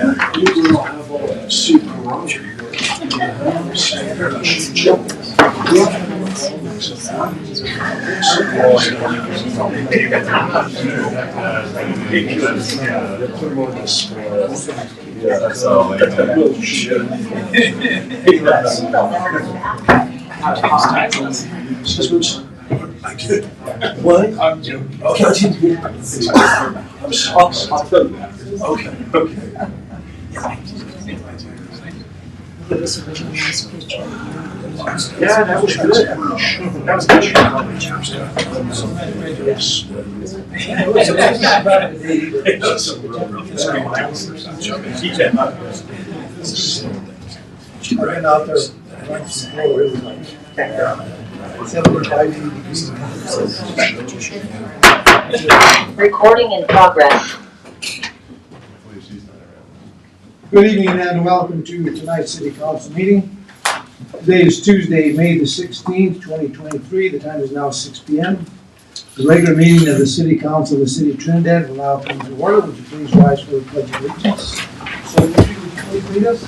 will have all that super Roger here. I did. What? I'm joking. Okay. I'll tell you that. Okay. Yeah, that was good. That was good. She ran out there, running some floor, it was like 75 degrees. Recording in progress. Good evening and welcome to tonight's City Council meeting. Today is Tuesday, May the 16th, 2023. The time is now 6 p.m. The regular meeting of the City Council of the City of Trinidad will now come to order. Would you please rise for the Pledge of Allegiance? So, would you please lead us?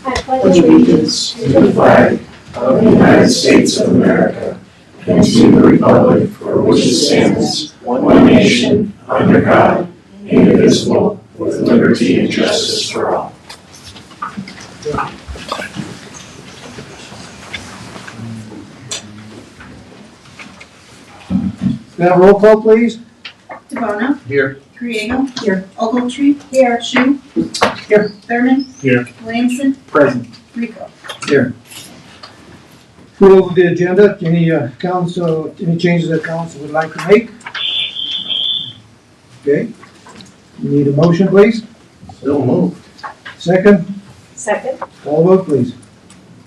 I pledge allegiance to the flag of the United States of America and to the republic for which it stands, one nation, under God, indivisible, with liberty and justice for all. Can I have a roll call, please? DeBona. Here. Griego. Here. Ogletree. Here. Shu. Here. Thurman. Here. Williamson. Present. Rico. Here. Approval of the agenda. Any changes that council would like to make? Okay. You need a motion, please? So moved. Second? Second? Call vote, please.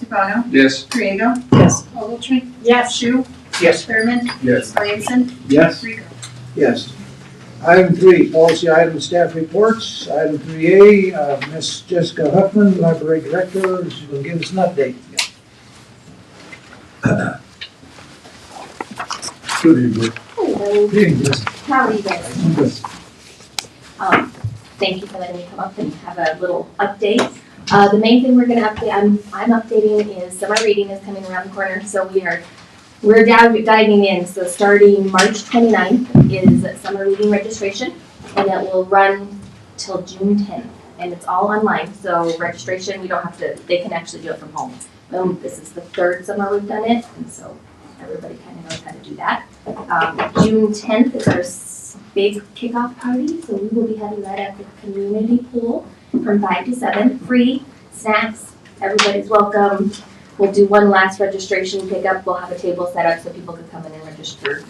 DeBona. Yes. Griego. Yes. Ogletree. Yes. Shu. Yes. Thurman. Yes. Williamson. Yes. Rico. Yes. Item 3, policy item staff reports. Item 3A, Ms. Jessica Huffman, library director, she will give us an update. Good evening. Hello. Good evening, Jessica. How are you guys? Good. Thank you for letting me come up and have a little update. The main thing we're gonna update, I'm updating is summer reading is coming around the corner, so we're diving in. So starting March 29th is summer reading registration, and it will run till June 10th, and it's all online. So registration, we don't have to, they can actually do it from home. This is the third summer we've done it, and so everybody kind of knows how to do that. June 10th is our big kickoff party, so we will be having that at the community pool from 5 to 7, free snacks, everybody's welcome. We'll do one last registration pickup. We'll have a table set up so people can come in and register.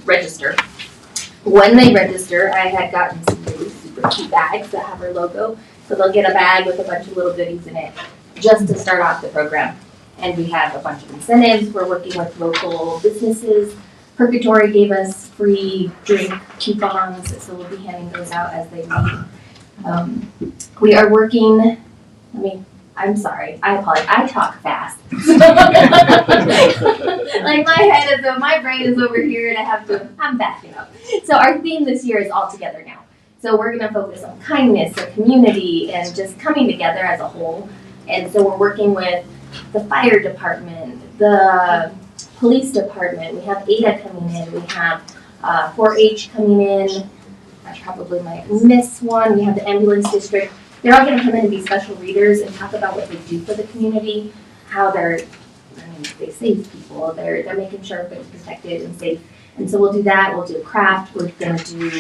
When they register, I had gotten some really super cute bags that have our logo, so they'll get a bag with a bunch of little goodies in it just to start off the program. And we have a bunch of incentives. We're working with local businesses. Purgatory gave us free drink coupons, so we'll be handing those out as they need. We are working, I'm sorry, I apologize, I talk fast. Like my brain is over here and I'm backing up. So our theme this year is all together now. So we're gonna focus on kindness and community and just coming together as a whole. And so we're working with the fire department, the police department, we have ADA coming in, we have 4-H coming in, I probably might miss one, we have the ambulance district. They're all gonna come in and be special readers and talk about what they do for the community, how they save people, they're making sure everybody's protected and safe. And so we'll do that, we'll do a craft, we're gonna do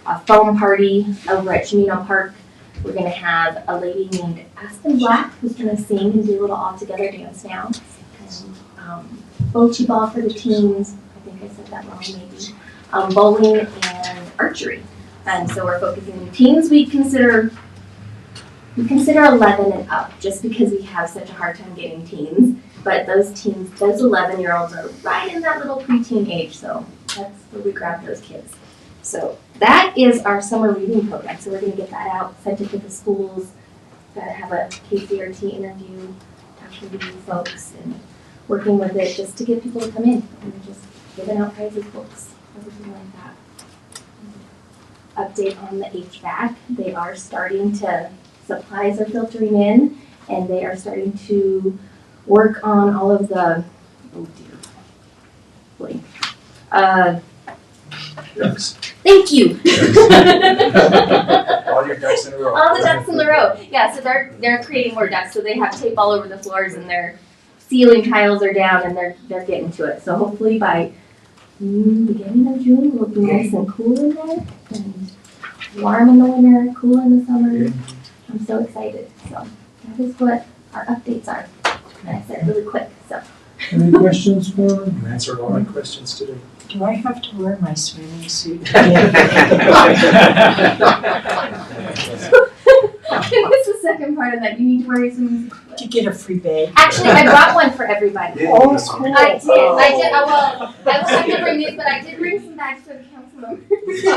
a foam party over at Chimino Park. We're gonna have a lady named Aspen Black who's gonna sing and do a little all-together dance now. And, bocce ball for the teens, I think I said that wrong maybe. Bowling and archery. And so we're focusing teens we consider 11 and up just because we have such a hard time getting teens. But those 11-year-olds are right in that little preteen age, so that's where we grab those kids. So that is our summer reading program. So we're gonna get that out, sent it to the schools, gotta have a KCRT interview, talking to you folks and working with it just to get people to come in and just giving out prizes, books, everything like that. Update on the HVAC. They are starting to supplies are filtering in, and they are starting to work on all of the, oh dear, boy. Thank you. All your ducks in a row. All the ducks in the row. Yeah, so they're creating more ducks. So they have tape all over the floors, and their ceiling tiles are down, and they're getting to it. So hopefully by beginning of June, we'll be nice and cool in there, and warm in the winter, cool in the summer. I'm so excited. So that is what our updates are. And I said really quick. So Any questions for them? You answered all my questions today. Do I have to wear my swimming suit? this is the second part of that. You need to wear some. To get a free bag? Actually, I brought one for everybody. Yeah. Oh, it's cool. I did. Well, I will have to bring these, but I did bring some bags for the council members. So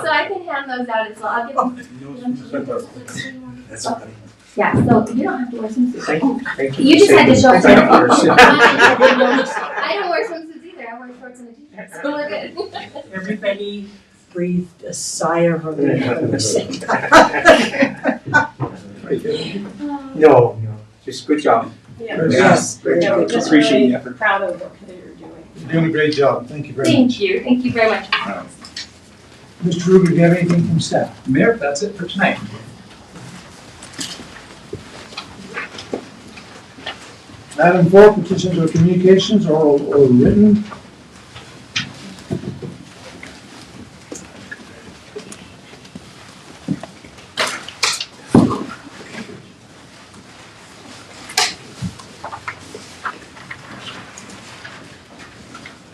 I can hand those out as well. I'll give them. That's funny. Yeah, so you don't have to wear swimsuits. Thank you. You just had to show up. Thank you. I don't wear swimsuits either. I wear shorts and a t-shirt, so we're good. Everybody breathed a sigh of relief when we said No, just good job. Yes. Great job. Just Appreciate really the effort. proud of what they're doing. You're doing a great job. Thank you very much. Thank you. Thank you very much. Mr. Ruger, do you have anything from staff? Mayor, that's it for tonight. Item 4, petitions or communications, oral or written.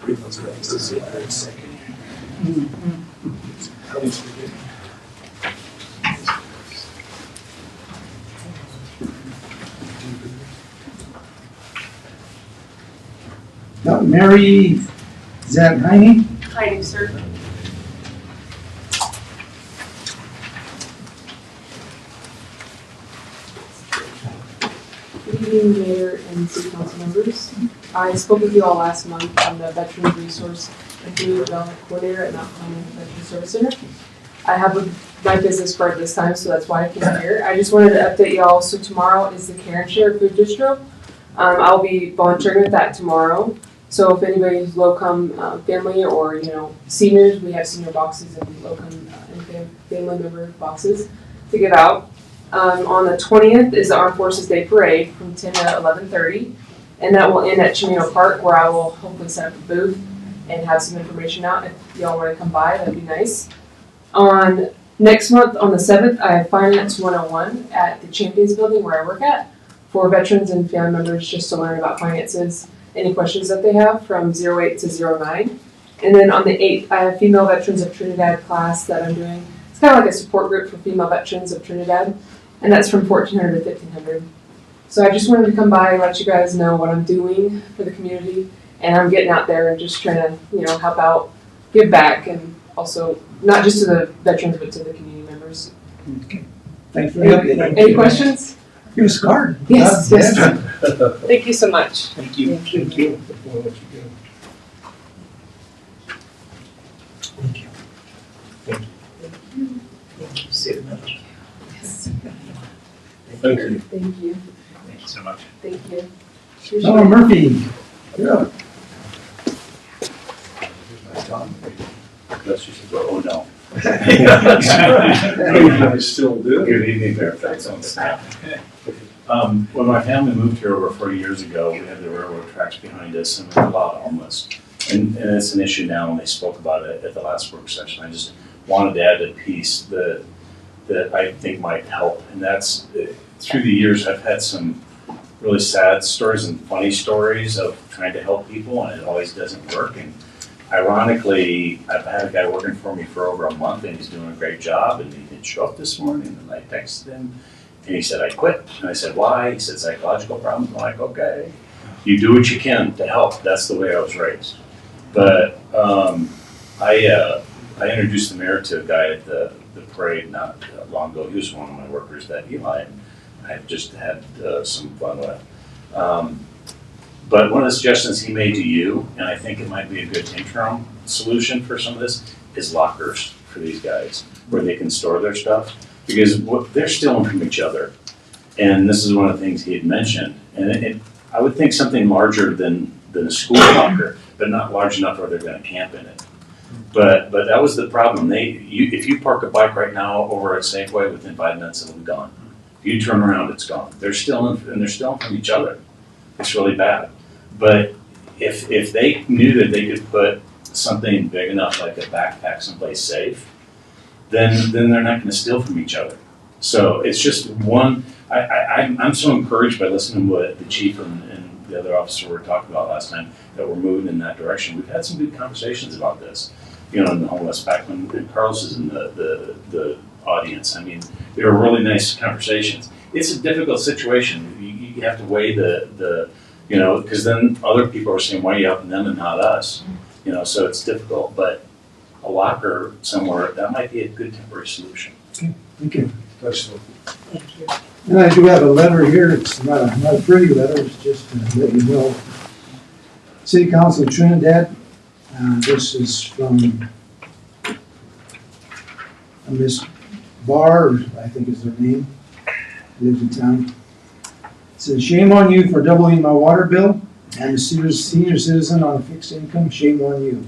Read those things to see if they're in second. I always forget. Mary Zanheine. Hiding, sir. Good evening, Mayor and City Council members. I spoke with you all last month on the Veterans Resource and Community Development Coordinator at Mount Pleasant Veterans Service Center. I have my business card this time, so that's why I came here. I just wanted to update y'all. So tomorrow is the Care and Share food distro. I'll be volunteering with that tomorrow. So if anybody's low-income family or seniors, we have senior boxes and low-income and family member boxes to give out. On the 20th is the Armed Forces Day Parade from 10 to 11:30, and that will end at Chimino Park, where I will hopefully set up a booth and have some information out. If y'all want to come by, that'd be nice. On next month, on the 7th, I have Finance 101 at the Champions Building where I work at for veterans and family members just to learn about finances, any questions that they have from 08 to 09. And then on the 8th, I have Female Veterans of Trinidad class that I'm doing. It's kind of like a support group for female veterans of Trinidad, and that's from 1400 to 1500. So I just wanted to come by and let you guys know what I'm doing for the community, and I'm getting out there and just trying to, help out, give back, and also not just to the veterans, but to the community members. Thanks for the update. Any questions? Give us a card. Yes, yes. Thank you so much. Thank you. Thank you. Thank you. Thank you. Thank you. Thank you so much. Thank you. Donna Murphy. You're up. That's just, oh no. I still do. Good evening, Mayor. Thanks on staff. When my family moved here over 40 years ago, we had the railroad tracks behind us and we were a lot homeless. And it's an issue now, and they spoke about it at the last work session. I just wanted to add a piece that I think might help. And that's, through the years, I've had some really sad stories and funny stories of trying to help people, and it always doesn't work. And ironically, I've had a guy working for me for over a month, and he's doing a great job, and he didn't show up this morning, and I texted him, and he said, I quit. And I said, why? He said, psychological problems. I'm like, okay, you do what you can to help. That's the way I was raised. But I introduced the mayor to a guy at the parade not long ago. He was one of my workers that Eli and I just had some fun with. But one of the suggestions he made to you, and I think it might be a good interim solution for some of this, is lockers for these guys where they can store their stuff. because they're stealing from each other. And this is one of the things he had mentioned. And I would think something larger than a school locker, but not large enough where they're gonna camp in it. But that was the problem. If you park a bike right now over at Safeway, within 5 minutes it'll be gone. If you turn around, it's gone. They're stealing from each other. It's really bad. But if they knew that they could put something big enough like a backpack someplace safe, then they're not gonna steal from each other. So it's just one, I'm so encouraged by listening to what the chief and the other officer were talking about last time, that we're moving in that direction. We've had some good conversations about this, in the whole West back when Carlos is in the audience. I mean, they were really nice conversations. It's a difficult situation. You have to weigh because then other people are saying, why are you helping them and not us? So it's difficult, but a locker somewhere, that might be a good temporary solution. Thank you. Thank you. And I do have a letter here. It's not a pretty letter. It's just to let you know. City Council of Trinidad. This is from Miss Barr, I think is her name. Lives in town. It says, shame on you for doubling my water bill. I'm a senior citizen on a fixed income. Shame on you.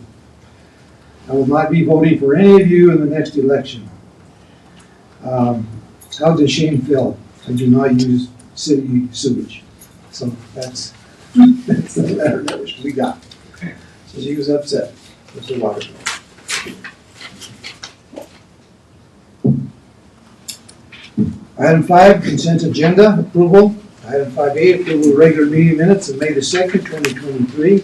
I will not be voting for any of you in the next election. How does shame feel? I do not use city sewage. So that's the letter that we got. So she was upset with the water bill. Item 5, consent agenda approval. Item 5A, approval of regular meeting minutes of May the 2nd, 2023.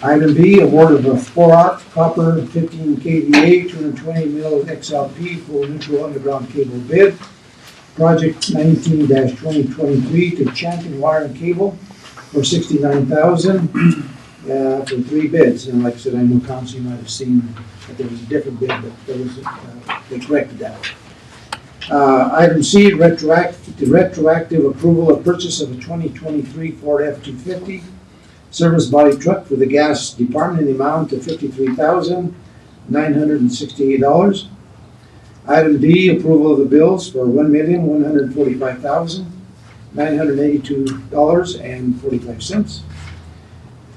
Item B, award of a 4-aught copper 15 kVA 220 mil XLP full neutral underground cable bid. Project 19-2023 to Champion Wire and Cable for $69,000 for 3 bids. And like I said, I know council might have seen that there was a different bid, but there was they corrected that. Item C, retroactive approval of purchase of a 2023 Ford F-250 service body truck for the gas department in the amount of $53,968. Item D, approval of the bills for $1,145,982.45.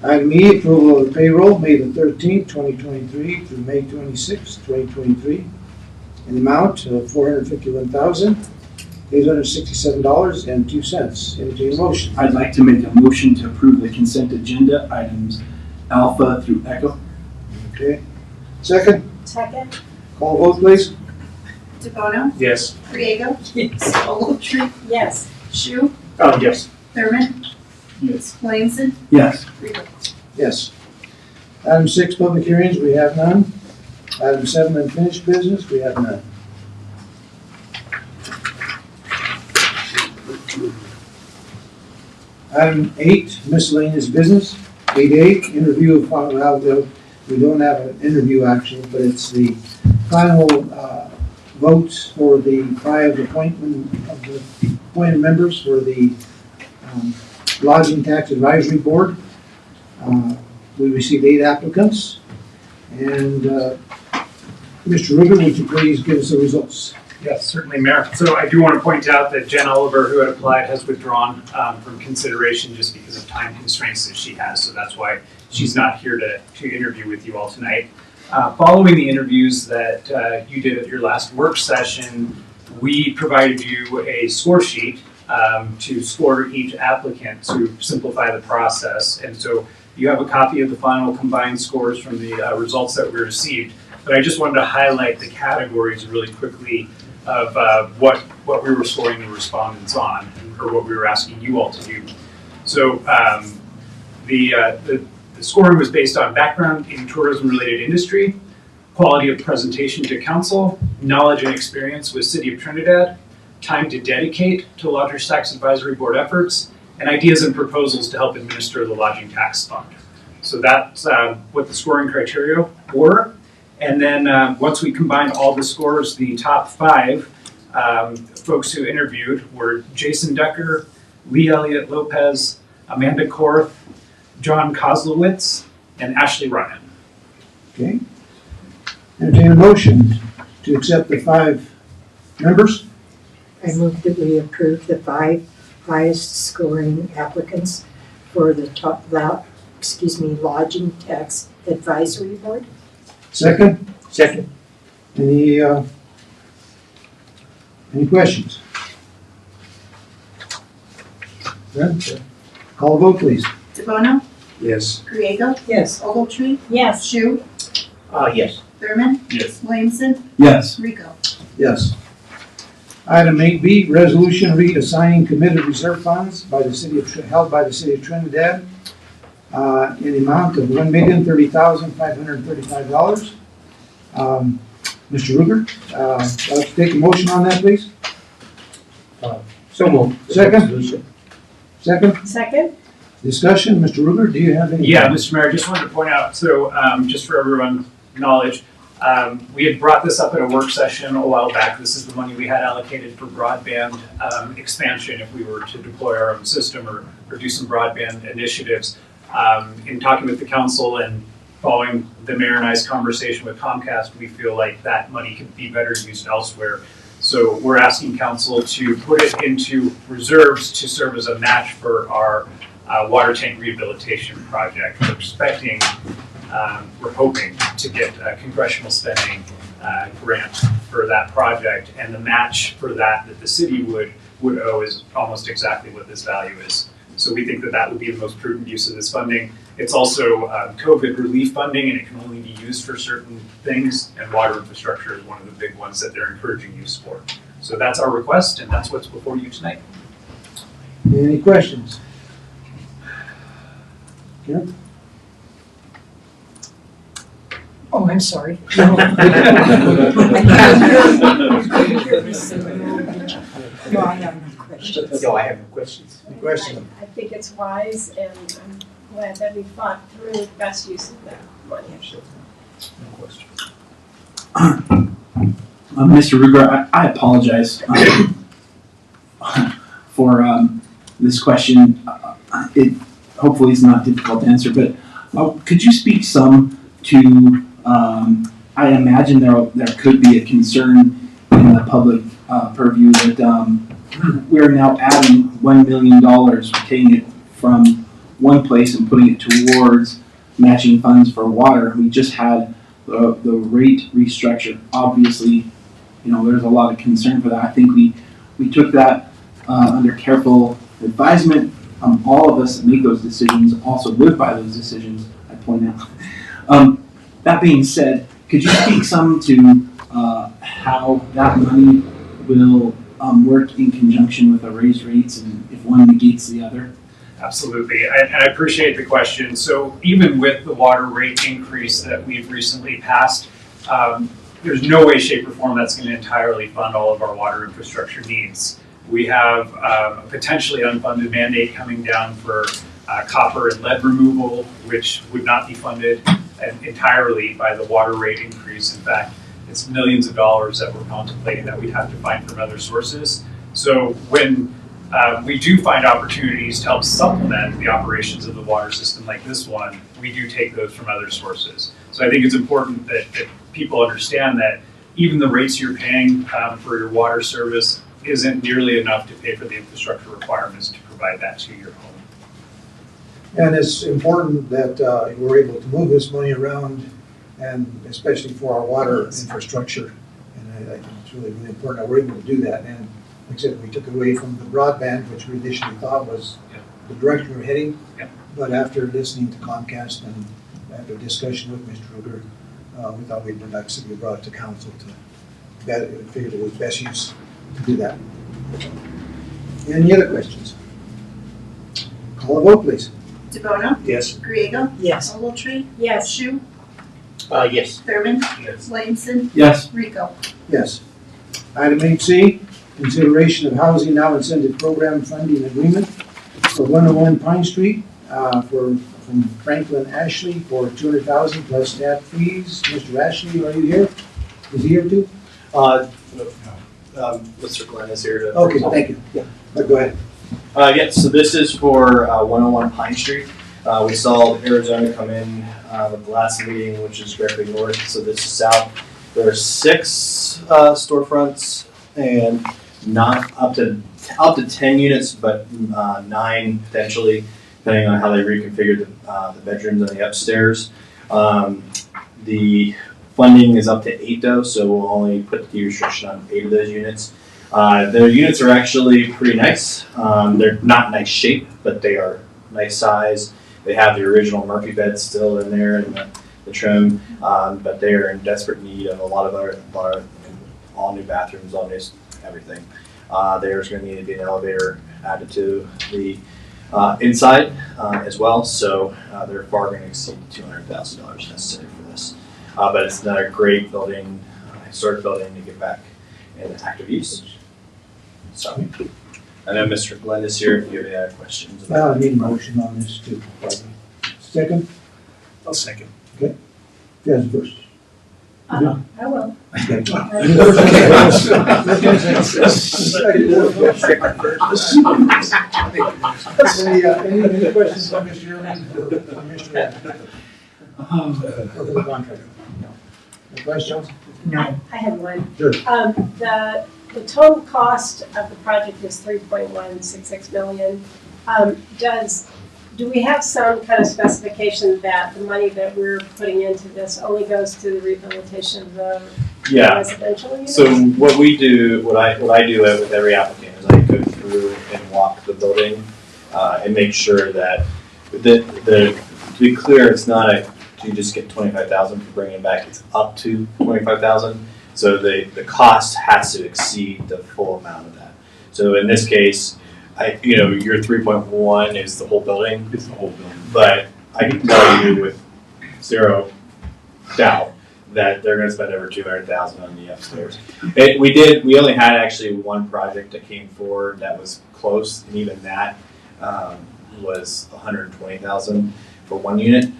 Item E, approval of the payroll, May the 13th, 2023 through May 26th, 2023, in the amount of $451,867.02. Entertain a motion. I'd like to make a motion to approve the consent agenda items alpha through echo. Okay. Second, Second? call vote please. DeBono, Yes. Griego, Yes. Ogletree, Yes. Shu, Yes. Thurman, Yes. Williamson, Yes. Riegel. Yes. Item 6, public hearings, we have none. Item 7, unfinished business, we have none. Item 8, miscellaneous business. 8A, interview of, well, we don't have an interview actually, but it's the final votes for the prior appointment of the appointed members for the Lodging Tax Advisory Board. We received 8 applicants. And Mr. Ruger, would you please give us the results? Yes, certainly, Mayor. So I do want to point out that Jen Oliver, who had applied, has withdrawn from consideration just because of time constraints that she has. So that's why she's not here to interview with you all tonight. Following the interviews that you did at your last work session, we provided you a score sheet to score each applicant to simplify the process. And so you have a copy of the final combined scores from the results that we received. But I just wanted to highlight the categories really quickly of what we were scoring the respondents on, or what we were asking you all to do. So the scoring was based on background in tourism-related industry, quality of presentation to council, knowledge and experience with City of Trinidad, time to dedicate to Lodgers Tax Advisory Board efforts, and ideas and proposals to help administer the Lodging Tax Fund. So that's what the scoring criteria were. And then once we combined all the scores, the top 5 folks who interviewed were Jason Decker, Lee Elliott Lopez, Amanda Korth, John Kozlowitz, and Ashley Ryan. Okay. Entertain a motion to accept the 5 Members? I move that we approve the 5 highest scoring applicants for the lodging tax advisory board. Second? Second. Any questions? None? Call a vote, please. DeBono, Yes. Griego, Yes. Ogletree, Yes. Shu, Yes. Thurman, Yes. Williamson, Yes. Rico. Yes. Item 8B, resolution reassigning committed reserve funds held by the city of Trinidad in the amount of $1,030,535. Mr. Ruger, let's take a motion on that, please. So moved. Second? Second? Second? Discussion, Mr. Ruger, do you have any? Yeah, Mr. Mayor, just wanted to point out, so just for everyone's knowledge, we had brought this up at a work session a while back. This is the money we had allocated for broadband expansion if we were to deploy our own system or do some broadband initiatives. In talking with the council and following the mayor and I's conversation with Comcast, we feel like that money could be better used elsewhere. So we're asking council to put it into reserves to serve as a match for our water tank rehabilitation project. We're hoping to get a congressional spending grant for that project, and the match for that the city would owe is almost exactly what this value is. So we think that would be the most prudent use of this funding. It's also COVID relief funding, and it can only be used for certain things, and water infrastructure is one of the big ones that they're encouraging use for. So that's our request, and that's what's before you tonight. Any questions? Karen? Oh, I'm sorry. No, I have no questions. No, I have no questions. Question. I think it's wise, and I'm glad that we thought through the best use of that money. No questions. Mr. Ruger, I apologize for this question. It hopefully is not difficult to answer, but could you speak some to, I imagine there could be a concern in the public purview that we're now adding $1 million, we're taking it from one place and putting it towards matching funds for water. We just had the rate restructure. Obviously, there's a lot of concern for that. I think we took that under careful advisement. All of us that make those decisions also live by those decisions, I point out. That being said, could you speak some to how that money will work in conjunction with the raised rates, and if one negates the other? Absolutely, and I appreciate the question. So even with the water rate increase that we've recently passed, there's no way, shape, or form that's going to entirely fund all of our water infrastructure needs. We have a potentially unfunded mandate coming down for copper and lead removal, which would not be funded entirely by the water rate increase. In fact, it's millions of dollars that we're contemplating that we'd have to find from other sources. So when we do find opportunities to help supplement the operations of the water system like this one, we do take those from other sources. So I think it's important that people understand that even the rates you're paying for your water service isn't nearly enough to pay for the infrastructure requirements to provide that to your home. And it's important that we're able to move this money around, and especially for our water infrastructure. And I think it's really, really important that we're able to do that. And like I said, we took away from the broadband, which we initially thought was the direction we're heading. Yep. But after listening to Comcast and after discussion with Mr. Ruger, we thought we'd bring back to brought it to council to figure it was best use to do that. Any other questions? Call a vote, please. DeBono, Yes. Griego, Yes. Ogletree, Yes. Shu, Yes. Thurman, Yes. Williamson, Yes. Rico. Yes. Item 8C, consideration of housing now incentive program funding agreement for 101 Pine Street from Franklin Ashley for $200,000 plus staff fees. Mr. Ashley, are you here? Is he here too? Mr. Glenn is here to. Okay, thank you. Yeah, go ahead. Yes, so this is for 101 Pine Street. We saw Arizona come in with the last meeting, which is directly north, so this is south. There are 6 storefronts and not up to 10 units, but 9 potentially, depending on how they reconfigured the bedrooms and the upstairs. The funding is up to 8 though, so we'll only put the restriction on 8 of those units. The units are actually pretty nice. They're not nice shape, but they are nice size. They have the original Murphy beds still in there and the trim, but they are in desperate need of a lot of our all new bathrooms, all new everything. There's going to need to be an elevator added to the inside as well, so they're far going to exceed $200,000 necessary for this. But it's another great building, historic building to get back in active use. So, I know Mr. Glenn is here if you have any other questions. Well, I need a motion on this too. Second? I'll second. Yes, first. I will. Any questions on Mr. Early? Mr. For the contract? Any questions? I have one. Sure. The total cost of the project is $3.166 million. Do we have some kind of specification that the money that we're putting into this only goes to the rehabilitation of the residential units? So what I do with every applicant is I go through and walk the building and make sure that to be clear, it's not you just get $25,000 for bringing it back. It's up to $25,000. So the cost has to exceed the full amount of that. So in this case, your 3.1 is the whole building. It's the whole building. But I can tell you with zero doubt that they're going to spend over $200,000 on the upstairs. We only had actually one project that came forward that was close, and even that was $120,000 for one unit.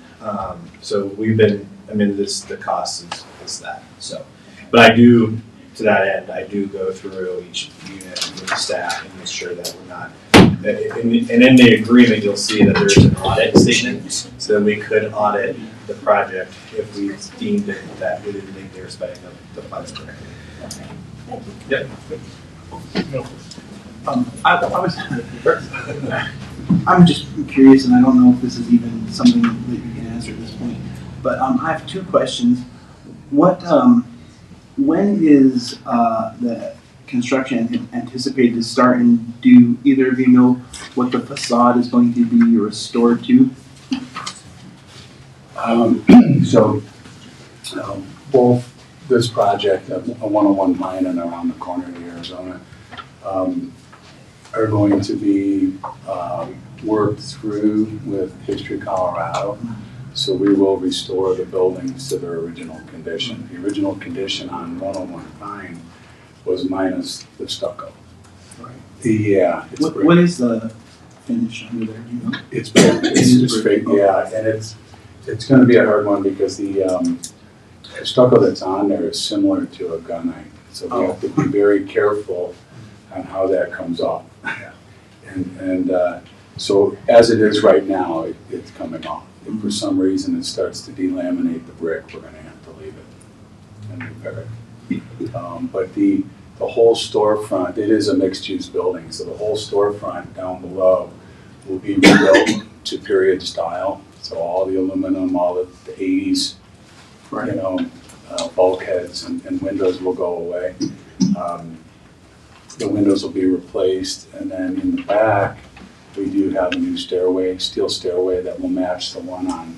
So the cost is that. So, but I do, to that end, I do go through each unit with the staff and make sure that we're not. And in the agreement, you'll see that there's an audit statement, so that we could audit the project if we deemed that we didn't think they were spending the funds correctly. Okay, thank you. Yep. I'm just curious, and I don't know if this is even something that you can answer at this point, but I have 2 questions. When is the construction anticipated to start, and do either of you know what the facade is going to be restored to? Both this project, a 101 Pine and around the corner of Arizona, are going to be worked through with History Colorado. So we will restore the buildings to their original condition. The original condition on 101 Pine was minus the stucco. Right. It's What is the finish under there? Do you know? It's fake, and it's going to be a hard one because the stucco that's on there is similar to a gunite, so we have to be very careful on how that comes off. And so as it is right now, it's coming off. If for some reason it starts to delaminate the brick, we're going to have to leave it and repair it. But the whole storefront, it is a mixed-use building, so the whole storefront down below will be rebuilt to period style. So all the aluminum, all the 80s, bulkheads and windows will go away. The windows will be replaced, and then in the back, we do have a new stairway, steel stairway that will match the one on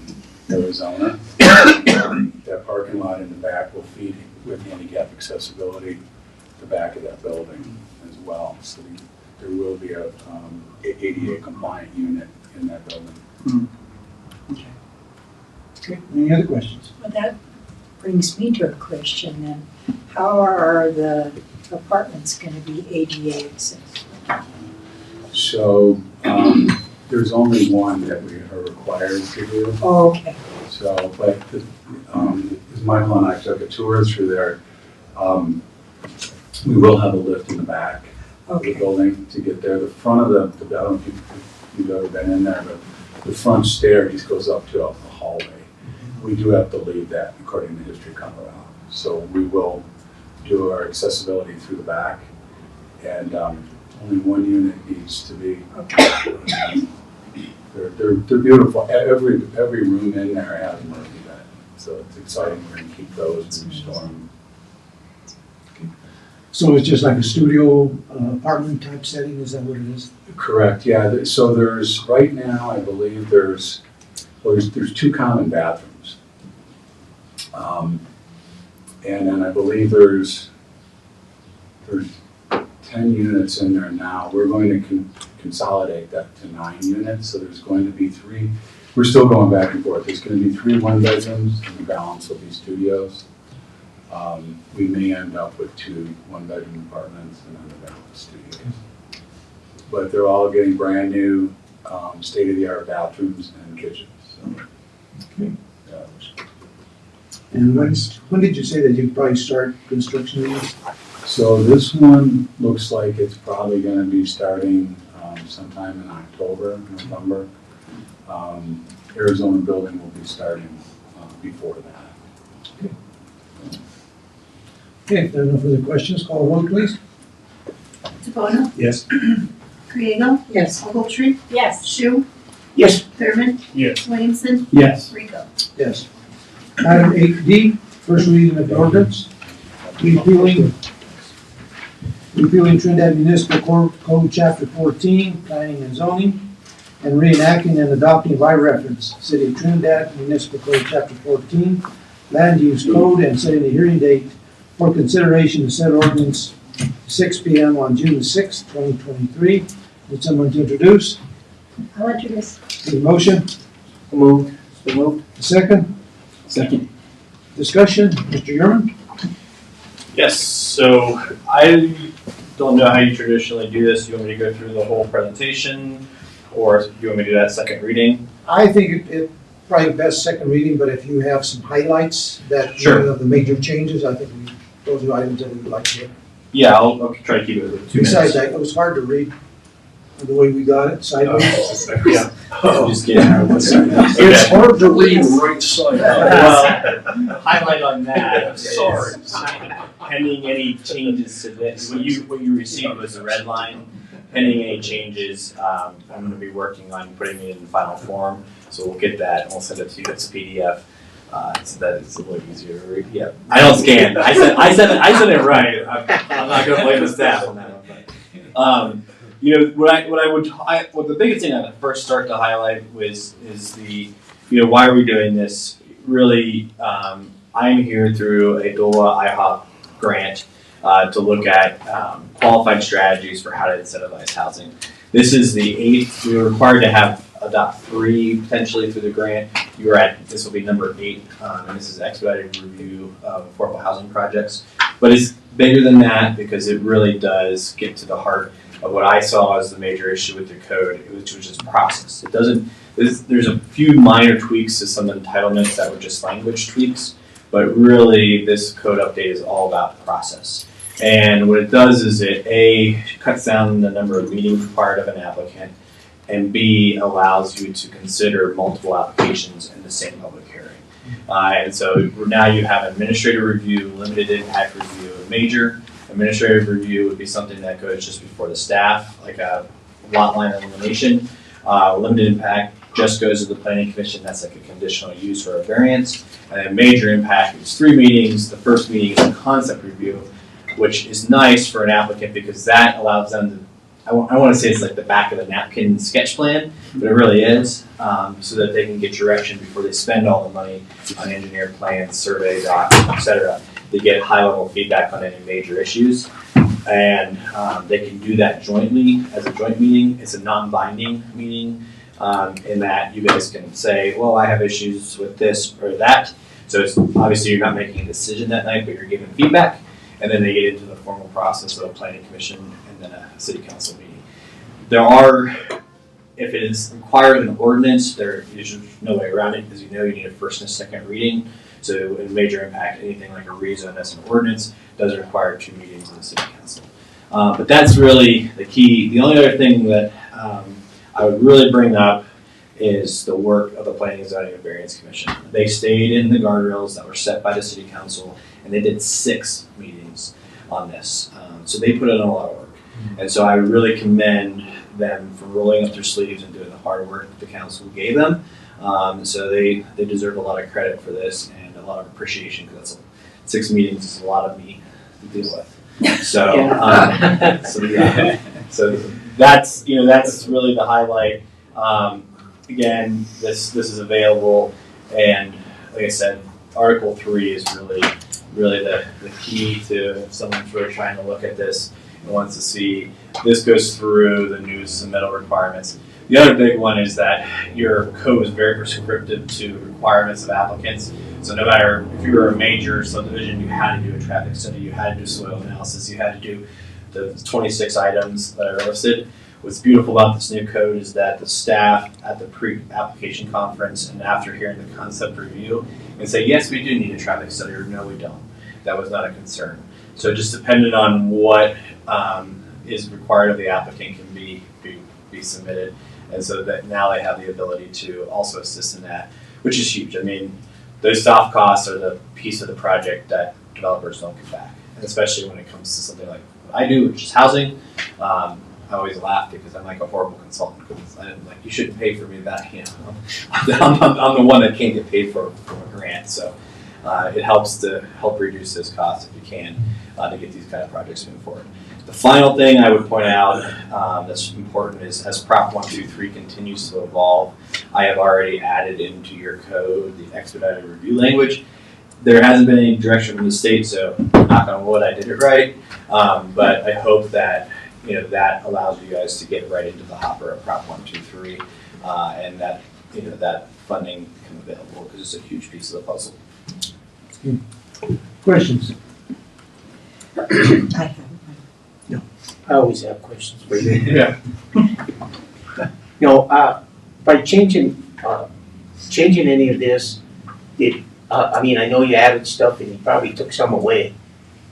Arizona. That parking lot in the back will feed with handicap accessibility the back of that building as well. So there will be a ADA compliant unit in that building. Mm-hmm. Okay, any other questions? Well, that brings me to a question then. How are the apartments going to be ADA accessible? So there's only one that we are required to do. Oh, okay. So, but as Michael and I took a tour through there, we will have a lift in the back of the building to get there. The front of the I don't know if you've ever been in there, but the front stair just goes up to a hallway. We do have to leave that according to History Colorado. So we will do our accessibility through the back, and only one unit needs to be. They're beautiful. Every room in there has a Murphy bed, so it's exciting. We're gonna keep those and restore them. So it's just like a studio apartment type setting, is that what it is? Correct, yeah. So there's, right now, I believe there's 2 common bathrooms. And then I believe there's 10 units in there now. We're going to consolidate that to 9 units, so there's going to be 3. We're still going back and forth. There's going to be 3 one-bedrooms, and the balance will be studios. We may end up with 2 one-bedroom apartments and then the balance studios. But they're all getting brand new, state-of-the-art bathrooms and kitchens. So, yeah. And when did you say that you'd probably start construction of this? So this one looks like it's probably going to be starting sometime in October, November. Arizona building will be starting before that. Okay, if there are no further questions, call a vote, please. DeBono? Yes. Griego? Yes. Ogletree? Yes. Shu? Yes. Thurman? Yes. Williamson? Yes. Rico? Yes. Item 8D, first reading of the ordinance, repealing Trinidad Municipal Code Chapter 14, Planning and Zoning, and reenacting and adopting by reference City of Trinidad Municipal Code Chapter 14, Land Use Code, and setting a hearing date for consideration of said ordinance 6 p.m. on June 6, 2023. Would someone to introduce? I'll introduce. The motion? Moved. So moved. Second? Second. Discussion? Mr. Yerman? Yes, so I don't know how you traditionally do this. You want me to go through the whole presentation, or you want me to do that second reading? I think it probably best second reading, but if you have some highlights that, Sure. of the major changes, I think those are items that we would like to hear. Yeah, I'll try to keep it within 2 minutes. Besides that, it was hard to read the way we got it sideways. Yeah. Just kidding. It's Okay. hard to read right side up. Well, highlight on that. Sorry. Pending any changes to this, what you received was the red line. Pending any changes, I'm gonna be working on putting it in final form. So we'll get that and we'll send it to you as a PDF. So that it's a little easier to read. Yeah, I don't scan. I said it right. I'm not gonna blame the staff on that one. But, you know, what the biggest thing I would first start to highlight is the, you know, why are we doing this? Really, I'm here through a DOLA IHOP grant to look at qualified strategies for how to incentivize housing. This is the 8th. We were required to have adopt 3 potentially through the grant. This will be number 8, and this is expedited review of affordable housing projects. But it's bigger than that because it really does get to the heart of what I saw as the major issue with the code, which is process. It doesn't. There's a few minor tweaks to some entitlements that were just language tweaks, but really this code update is all about process. And what it does is it A, cuts down the number of meetings required of an applicant, and B, allows you to consider multiple applications in the same public hearing. And so now you have administrative review, limited impact review, and major. Administrative review would be something that goes just before the staff, like a lot line elimination. Limited impact just goes to the planning commission. That's like a conditional use or a variance. And then major impact is 3 meetings. The first meeting is a concept review, which is nice for an applicant because that allows them to, I want to say it's like the back of the napkin sketch plan, but it really is, so that they can get direction before they spend all the money on engineered plans, survey docs, etc. They get high-level feedback on any major issues, and they can do that jointly as a joint meeting. It's a non-binding meeting in that you guys can say, well, I have issues with this or that. So it's obviously you're not making a decision that night, but you're giving feedback, and then they get into the formal process of a planning commission and then a city council meeting. There are, if it is required in an ordinance, there is no way around it because you know you need a first and a second reading. So in major impact, anything like a rezone that's an ordinance does require 2 meetings in the city council. But that's really the key. The only other thing that I would really bring up is the work of the Planning and Zoning and Variance Commission. They stayed in the guardrails that were set by the city council, and they did 6 meetings on this. So they put in a lot of work. And so I really commend them for rolling up their sleeves and doing the hard work the council gave them. So they deserve a lot of credit for this and a lot of appreciation, because that's 6 meetings is a lot of me to deal with. So, so that's really the highlight. Again, this is available, and like I said, Article 3 is really the key to if someone's really trying to look at this and wants to see. This goes through the new submittal requirements. The other big one is that your code is very prescriptive to requirements of applicants. So no matter if you were a major subdivision, you had to do a traffic study, you had to do soil analysis, you had to do the 26 items that are listed. What's beautiful about this new code is that the staff at the pre-application conference and after hearing the concept review can say, yes, we do need a traffic study, or no, we don't. That was not a concern. So just depending on what is required of the applicant can be submitted. And so that now they have the ability to also assist in that, which is huge. I mean, those soft costs are the piece of the project that developers don't get back. And especially when it comes to something like what I do, which is housing. I always laugh because I'm like a horrible consultant, because I'm like, you shouldn't pay for me that, I'm the one that can't get paid for a grant. So it helps to help reduce those costs if you can to get these kind of projects moving forward. The final thing I would point out that's important is, as Prop 123 continues to evolve, I have already added into your code the expedited review language. There hasn't been any direction from the state, so knock on wood, I did it right. But I hope that that allows you guys to get right into the hopper of Prop 123, and that that funding become available, because it's a huge piece of the puzzle. Questions? I have one. I always have questions for you. Yeah. By changing any of this, I mean, I know you added stuff and you probably took some away.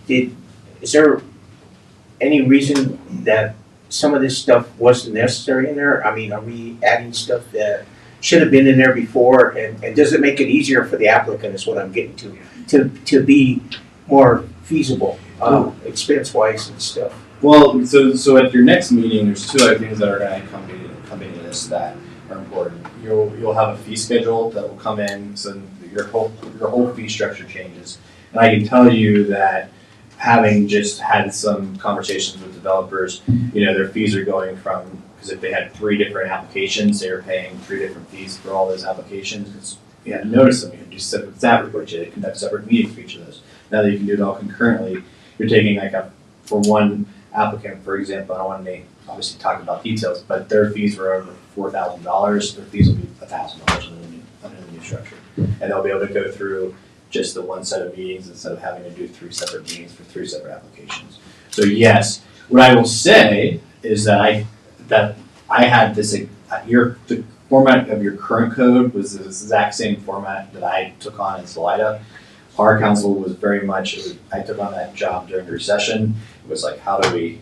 Is there any reason that some of this stuff wasn't necessary in there? I mean, are we adding stuff that should have been in there before? And does it make it easier for the applicant, is what I'm getting to be more feasible, expense-wise and stuff? Well, so at your next meeting, there's 2 other things that are going to come into this that are important. You'll have a fee schedule that will come in, so your whole fee structure changes. And I can tell you that, having just had some conversations with developers, their fees are going from, because if they had 3 different applications, they were paying 3 different fees for all those applications, because you had to notice them, you had to do separate staff reports, you had to conduct separate meetings for each of those. Now that you can do it all concurrently, you're taking for one applicant, for example, I don't want to obviously talk about details, but their fees were over $4,000, their fees will be $1,000 under the new structure. And they'll be able to go through just the one set of meetings instead of having to do 3 separate meetings for 3 separate applications. So yes, what I will say is that I had this, the format of your current code was the exact same format that I took on in Salida. Our council was very much, I took on that job during the recession. It was like, how do we,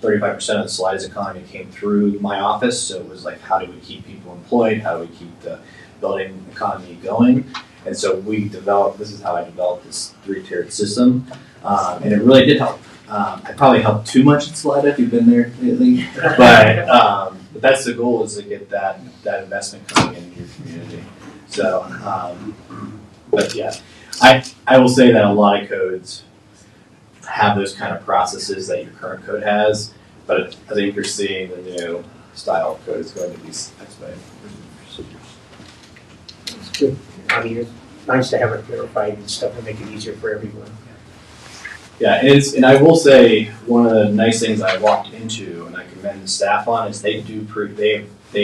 35% of the Salida's economy came through my office. So it was like, how do we keep people employed? How do we keep the building economy going? And so this is how I developed this 3-tiered system. And it really did help. I probably helped too much in Salida if you've been there lately. But that's the goal, is to get that investment coming into your community. So, but yeah, I will say that a lot of codes have those kind of processes that your current code has, but I think you're seeing the new style of code is going to be expedited. It's good. I mean, it's nice to have it clarified and stuff and make it easier for everyone. Yeah, and I will say, one of the nice things I walked into, and I commend the staff on, is they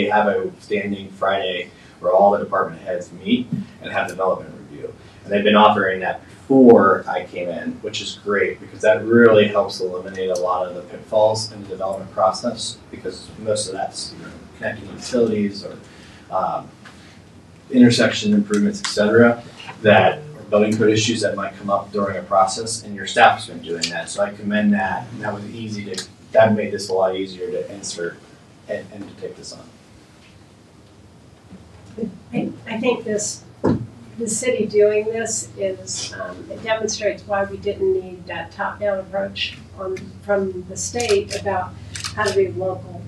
have a standing Friday where all the department heads meet and have development review. And they've been offering that before I came in, which is great, because that really helps eliminate a lot of the pitfalls in the development process, because most of that's connecting utilities or intersection improvements, etc., that building code issues that might come up during a process, and your staff has been doing that. So I commend that, and that was that made this a lot easier to insert and to take this on. I think this the city doing this is, it demonstrates why we didn't need that top-down approach from the state about how to do local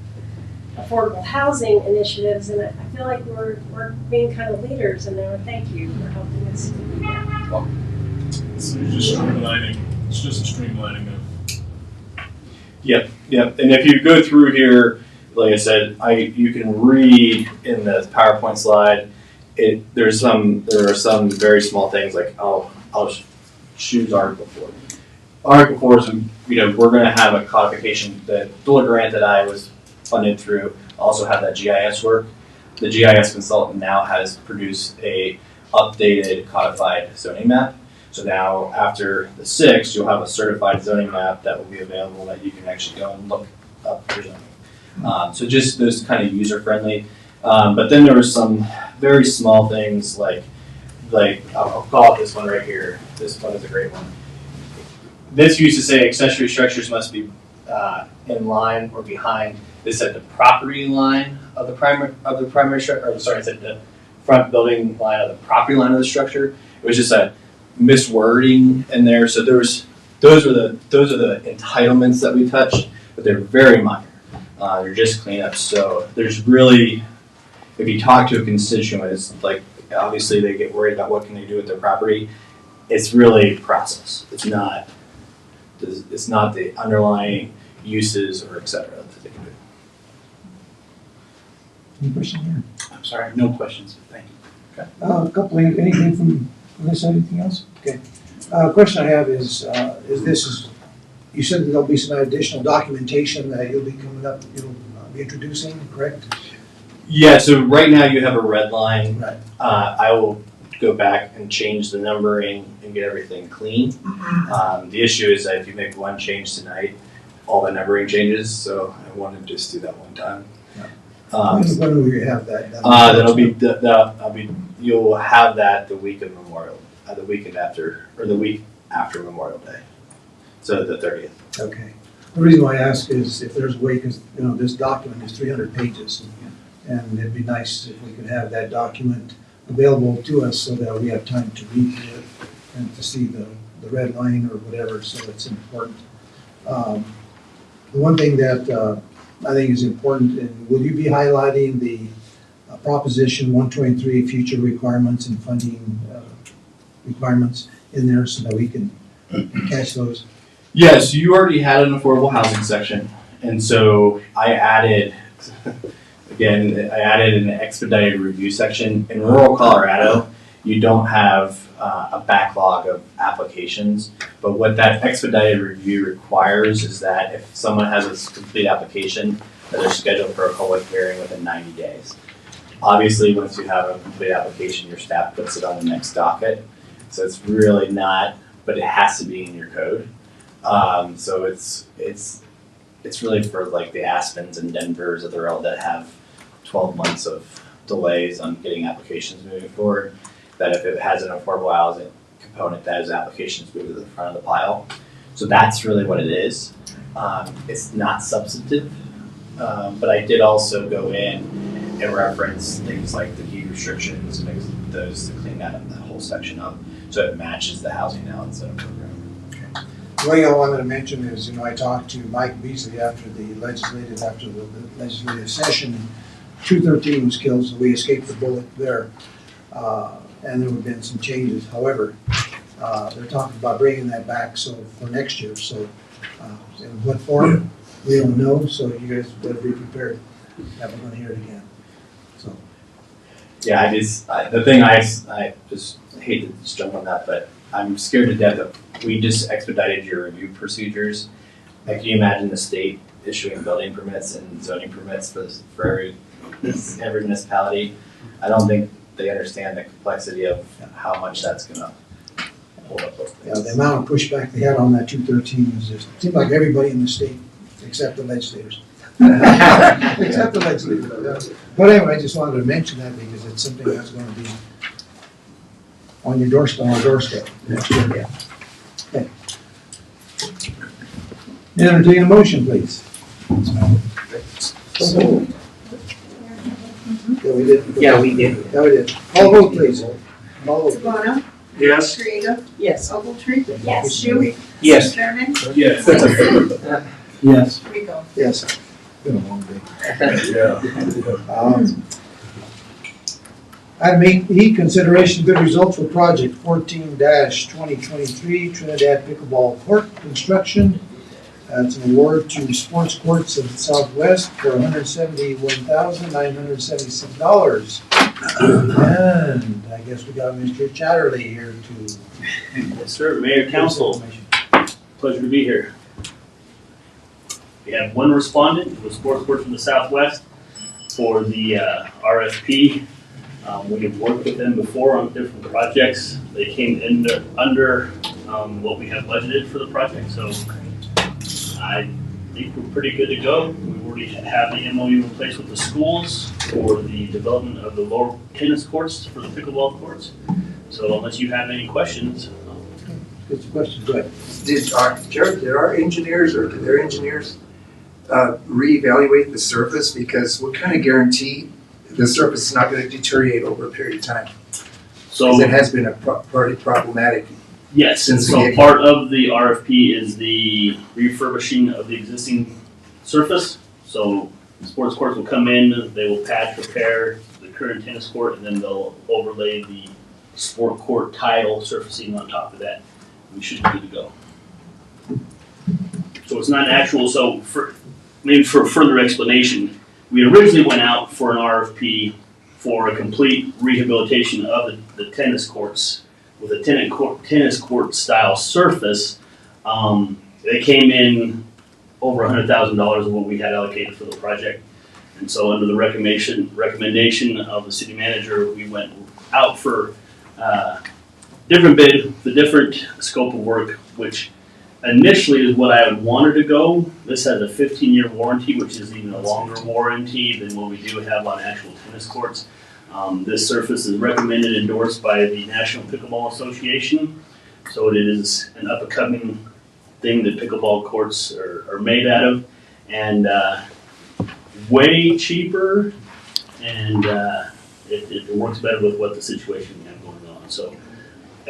affordable housing initiatives, and I feel like we're being kind of leaders in there. Thank you for helping us to do that. So you're just streamlining, it's just a streamlining of. Yep, and if you go through here, like I said, you can read in the PowerPoint slide, there are some very small things like, I'll choose Article 4. Article 4 is, we're gonna have a codification, the DOLA grant that I was funded through, also have that GIS work. The GIS consultant now has produced a updated codified zoning map. So now after the 6th, you'll have a certified zoning map that will be available that you can actually go and look up your zoning. So just those kind of user friendly. But then there were some very small things like I'll call it this one right here. This one is a great one. This used to say accessory structures must be in line or behind. This said the property line of the primary structure, or sorry, it said the front building line of the property line of the structure. It was just a miswording in there. So those are the entitlements that we touched, but they're very minor. They're just cleanups. So there's really, if you talk to a constituent, it's like obviously they get worried about what can they do with their property. It's really process. It's not the underlying uses or et cetera that they can do. Any question here? I'm sorry, no questions, thank you. A couple, anything from this, anything else? Okay. Question I have is you said that there'll be some additional documentation that you'll be be introducing, correct? Yeah, so right now you have a red line. Right. I will go back and change the numbering and get everything clean. The issue is that if you make one change tonight, all the numbering changes, so I want to just do that one time. When will you have that done? You'll have that the week of Memorial, the weekend after, or the week after Memorial Day. So the 30th. Okay. The reason why I ask is if there's a way, because this document is 300 pages, and it'd be nice if we could have that document available to us so that we have time to read it and to see the red line or whatever, so it's important. The one thing that I think is important, and will you be highlighting the Proposition 123 future requirements and funding requirements in there so that we can catch those? Yes, you already had an affordable housing section, and so I added an expedited review section. In rural Colorado, you don't have a backlog of applications, but what that expedited review requires is that if someone has a complete application, that they're scheduled for a public hearing within 90 days. Obviously, once you have a complete application, your staff puts it on the next docket, so it's really not, but it has to be in your code. So it's really for like the Aspens and Denvers of the world that have 12 months of delays on getting applications moving forward, that if it has an affordable housing component, that is applications move to the front of the pile. So that's really what it is. It's not substantive, but I did also go in and reference things like the deed restrictions and those to clean that whole section up so it matches the housing now incentive program. The way I wanted to mention is, I talked to Mike Beasley after the legislative session. 213 was killed, so we escaped the bullet there. And there have been some changes. However, they're talking about bringing that back for next year. So in what form, we don't know. So you guys better be prepared that we're going to hear it again. So. Yeah, I just hate to just jump on that, but I'm scared to death that we just expedited your review procedures. Like, can you imagine the state issuing building permits and zoning permits for every municipality? I don't think they understand the complexity of how much that's going to hold up those things. Yeah, the amount of pushback they had on that 213 was just, it seemed like everybody in the state except the legislators. Except the legislators. But anyway, I just wanted to mention that because it's something that's going to be on your doorstep next year. Yeah. Okay. Entertain a motion, please. Yeah, we did. Yeah, we did. Call vote, please. Call the DeBono, Yes. Griego, Yes. Ogletree, Yes. Shu, Yes. Sherman, Yes. Dixon, Yes. Rico. Yes. Been a long day. Yeah. Item 8E, consideration of bid results for project 14-2023 Trinidad Pickleball Court construction. It's an award to Sports Courts of the Southwest for $171,976. And I guess we got Mr. Chatterley here to. Yes, sir, Mayor, Council, pleasure to be here. We have one respondent, it was Sports Court from the Southwest for the RFP. We have worked with them before on different projects. They came in under what we have budgeted for the project, so I think we're pretty good to go. We already have the MOU in place with the schools for the development of the lower tennis courts for the pickleball courts. So unless you have any questions. Good question, go ahead. Did our engineers or did their engineers reevaluate the surface? Because what kind of guarantee the surface is not going to deteriorate over a period of time? So Because it has been pretty problematic. yes, Since so we- part of the RFP is the refurbishing of the existing surface. So sports courts will come in, they will patch, repair the current tennis court, and then they'll overlay the sport court tile surfacing on top of that. We should be good to go. So it's not actual, so maybe for further explanation, we originally went out for an RFP for a complete rehabilitation of the tennis courts with a tennis court style surface. They came in over $100,000 of what we had allocated for the project. And so under the recommendation of the city manager, we went out for different bid, the different scope of work, which initially is what I had wanted to go. This has a 15-year warranty, which is even a longer warranty than what we do have on actual tennis courts. This surface is recommended and endorsed by the National Pickleball Association. So it is an up-and-coming thing that pickleball courts are made out of. And way cheaper, and it works better with what the situation we have going on. So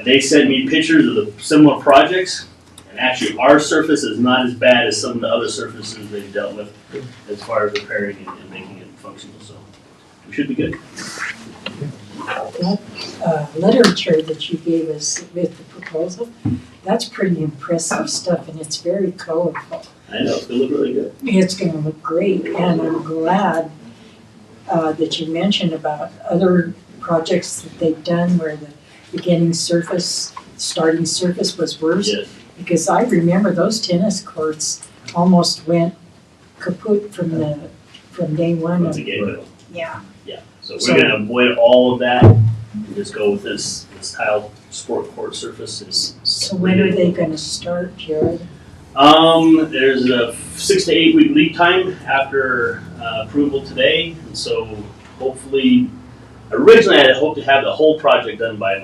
they sent me pictures of the similar projects, and actually our surface is not as bad as some of the other surfaces they've dealt with as far as repairing and making it functional. So we should be good. That literature that you gave us with the proposal, that's pretty impressive stuff, and it's very colorful. I know, it's gonna look really good. It's gonna look great, and I'm glad that you mentioned about other projects that they've done where the beginning surface, starting surface was worse. Yes. Because I remember those tennis courts almost went kaput from day one. Once again, Yeah. yeah. So we're gonna avoid all of that and just go with this tile sport court surface. So when are they gonna start, Jared? There's a 6 to 8 week lead time after approval today, and so hopefully, originally I had hoped to have the whole project done by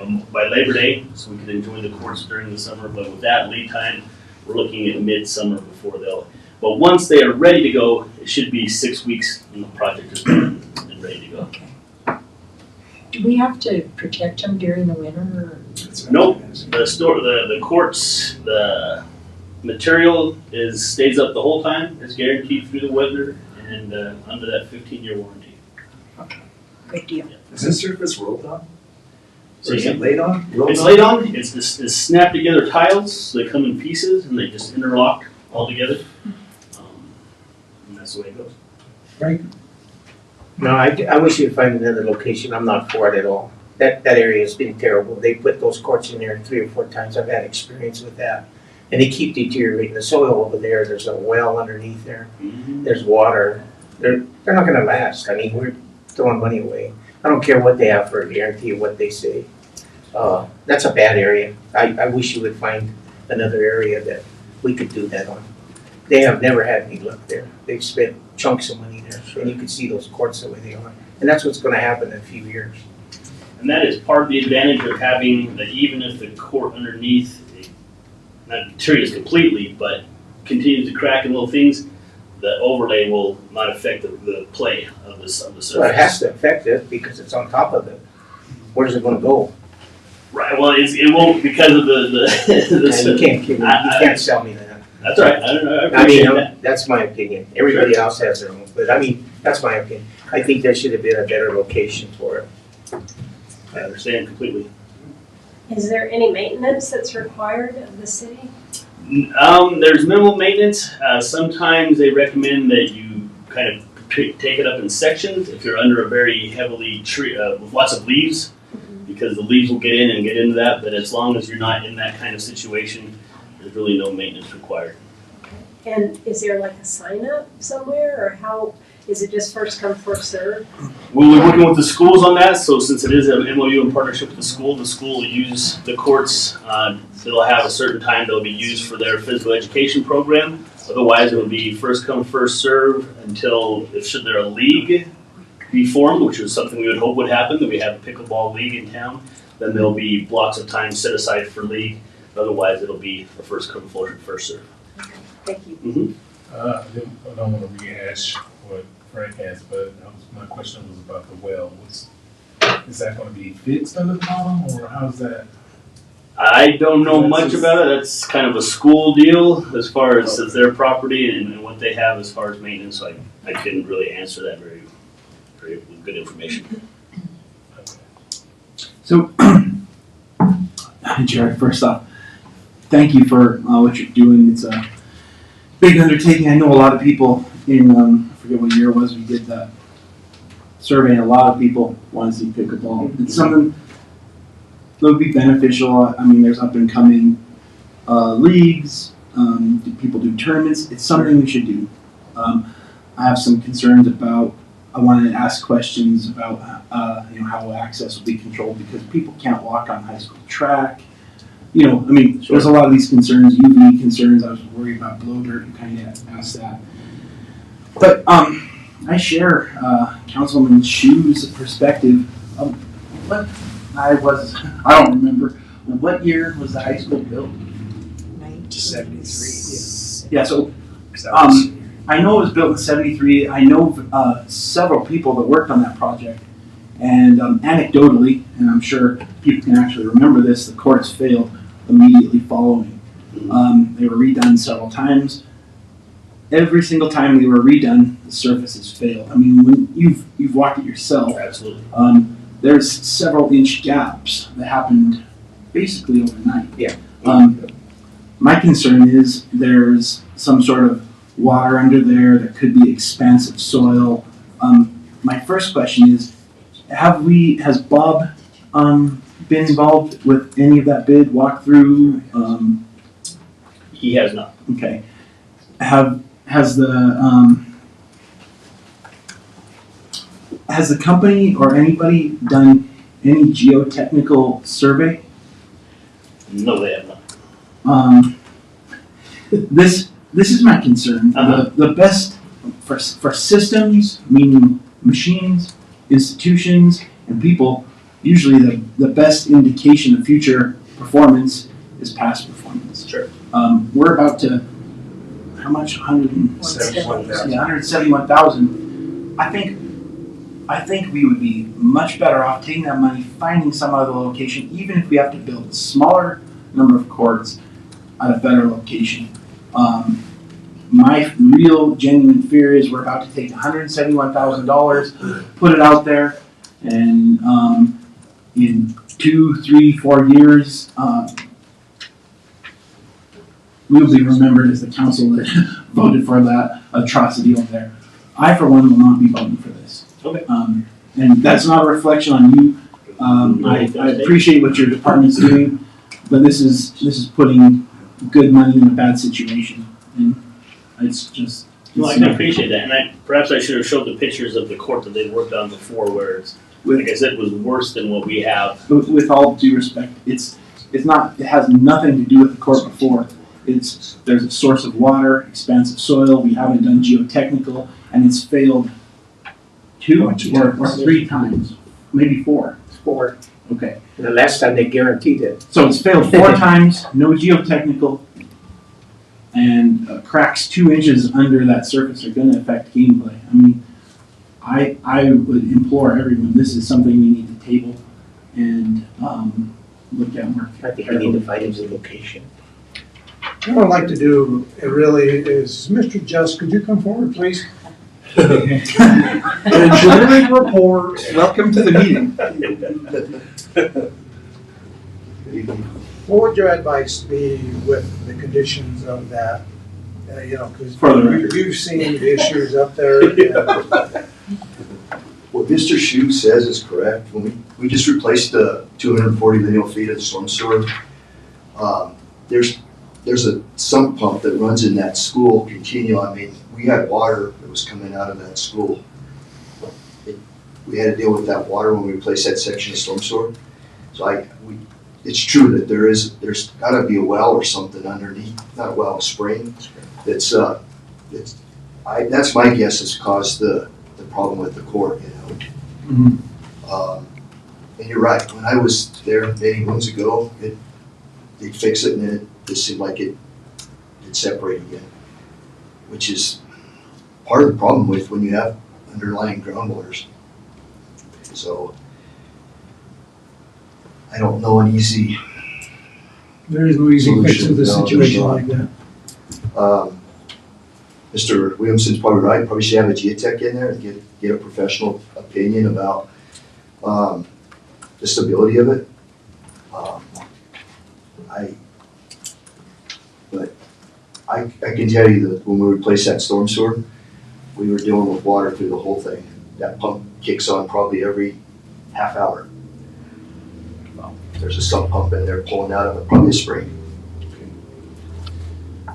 Labor Day, so we could enjoy the courts during the summer. But with that lead time, we're looking at midsummer before they'll. But once they are ready to go, it should be 6 weeks, and the project is done and ready to go. Okay. Do we have to protect them during the winter? Or? Nope. The courts, the material stays up the whole time. It's guaranteed through the weather and under that 15-year warranty. Okay, good deal. Is this surface rolled on? So Or is it laid on? it's laid on. It's snapped together tiles. So they come in pieces and they just interlock all together. And that's the way it goes. Frank? No, I wish you'd find another location. I'm not for it at all. That area has been terrible. They put those courts in there 3 or 4 times. I've had experience with that. And they keep deteriorating. The soil over there's a well underneath there. Mm-hmm. There's water. They're not gonna last. I mean, we're throwing money away. I don't care what they have for a guarantee of what they say. That's a bad area. I wish you would find another area that we could do that on. They have never had any luck there. They've spent chunks of money there, and you can see those courts the way they are. And that's what's gonna happen in a few years. And that is part of the advantage of having that even if the court underneath not deteriorates completely, but continues to crack in little things, the overlay will not affect the play of the surface. Well, it has to affect it because it's on top of it. Where's it gonna go? Right, well, it won't because of You can't, you can't sell me that. That's all right, I don't know, I I mean, appreciate that. that's my opinion. Everybody else has their own, but I mean, that's my opinion. I think there should have been a better location for it. I understand completely. Is there any maintenance that's required of the city? There's minimal maintenance. Sometimes they recommend that you kind of take it up in sections if you're under a very heavily tree, with lots of leaves, because the leaves will get in and get into that, but as long as you're not in that kind of situation, there's really no maintenance required. And is there like a sign up somewhere, or how, is it just first come, first served? We'll be working with the schools on that, so since it is an MOU in partnership with the school will use the courts. They'll have a certain time they'll be used for their physical education program. Otherwise, it'll be first come, first serve until, should there a league be formed, which is something we would hope would happen, that we have a pickleball league in town, then there'll be blocks of time set aside for league. Otherwise, it'll be a first come, first serve. Thank you. Mm-hmm. I don't want to rehash what Frank asked, but my question was about the well. Is that going to be fixed under the bottom, or how's that? I don't know much about it. That's kind of a school deal as far as it's their property and what they have as far as maintenance. So I couldn't really answer that very with good information. So, Jared, first off, thank you for what you're doing. It's a big undertaking. I know a lot of people in, I forget what year it was, we did that survey, and a lot of people want to see pickleball. It's something that would be beneficial. I mean, there's up and coming leagues, people do tournaments. It's something we should do. I have some concerns about, I wanted to ask questions about how access will be controlled, because people can't walk on high school track. There's a lot of these concerns, UV concerns. I was worried about blow dirt and kind of asked that. But I share Councilman Shu's perspective. I don't remember. What year was the high school built? 73. Yeah, so I know it was built in 73. I know several people that worked on that project. And anecdotally, and I'm sure people can actually remember this, the courts failed immediately following. They were redone several times. Every single time they were redone, the surfaces failed. I mean, when you've walked it yourself. Absolutely. There's several inch gaps that happened basically overnight. Yeah. My concern is there's some sort of water under there. There could be expansive soil. My first question is, has Bob been involved with any of that bid walkthrough? He has not. Okay. Has the company or anybody done any geotechnical survey? No, they have not. This is my concern. The best for systems, meaning machines, institutions, and people, usually the best indication of future performance is past performance. Sure. We're about to, how much? 171,000. Yeah, 171,000. I think we would be much better off taking that money, finding some other location, even if we have to build a smaller number of courts at a better location. My real genuine fear is we're about to take $171,000, put it out there, and in 2, 3, 4 years, we'll be remembered as the council that voted for that atrocity over there. I, for one, will not be voting for this. Okay. And that's not a reflection on you. I appreciate what your department's doing, but this is putting good money in a bad situation, and it's just. Well, I can appreciate that, and perhaps I should have showed the pictures of the court that they've worked on before, where it's, like I said, was worse than what we have. With all due respect, it's not. It has nothing to do with the court before. There's a source of water, expansive soil. We haven't done geotechnical, and it's failed 2 or 3 times, maybe 4. 4. Okay. The last time they guaranteed it. So it's failed 4 times, no geotechnical, and cracks 2 inches under that surface are going to affect gameplay. I mean, I would implore everyone, this is something we need to table and look at more. I think we need to find his location. What I'd like to do really is, Mr. Just, could you come forward, please? Engineering report. Welcome to the meeting. What would your advice be with the conditions of that? You know, because For the record. you've seen the issues up there. and- What Mr. Shue says is correct. When we just replaced the 240 lineal feet of storm sewer, there's a sump pump that runs in that school continuum. I mean, we had water that was coming out of that school. We had to deal with that water when we replaced that section of storm sewer. So it's true that there's gotta be a well or something underneath, not a well, a spring. That's my guess has caused the problem with the court, you know. And you're right, when I was there many moons ago, they'd fix it and then it seemed like it'd separate again, which is part of the problem with when you have underlying groundwaters. So I don't know an easy. There is no easy fix solution. with a No, there's situation not. like that. Mr. Williamson's probably right, probably should have a geotech in there and get a professional opinion about the stability of it. I can tell you that when we replaced that storm sewer, we were dealing with water through the whole thing. That pump kicks on probably every half hour. There's a sump pump in there pulling out of it, probably a spring.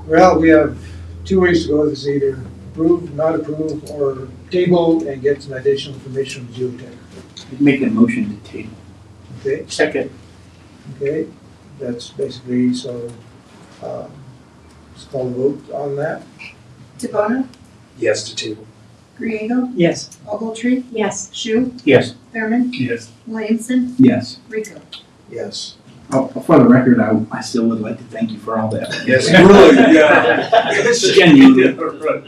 Well, we have 2 ways to go. This is either approve, not approve, or table and get some additional information from geotech. Make a motion to table. Okay, Second. okay, that's basically, so, let's call a vote on that. DeBona, Yes to table. Griego, Yes. Ogletree, Yes. Shu, Yes. Thurman, Yes. Williamson, Yes. Rico. Yes. For the record, I still would like to thank you for all that. Yes, really, yeah. Genuinely.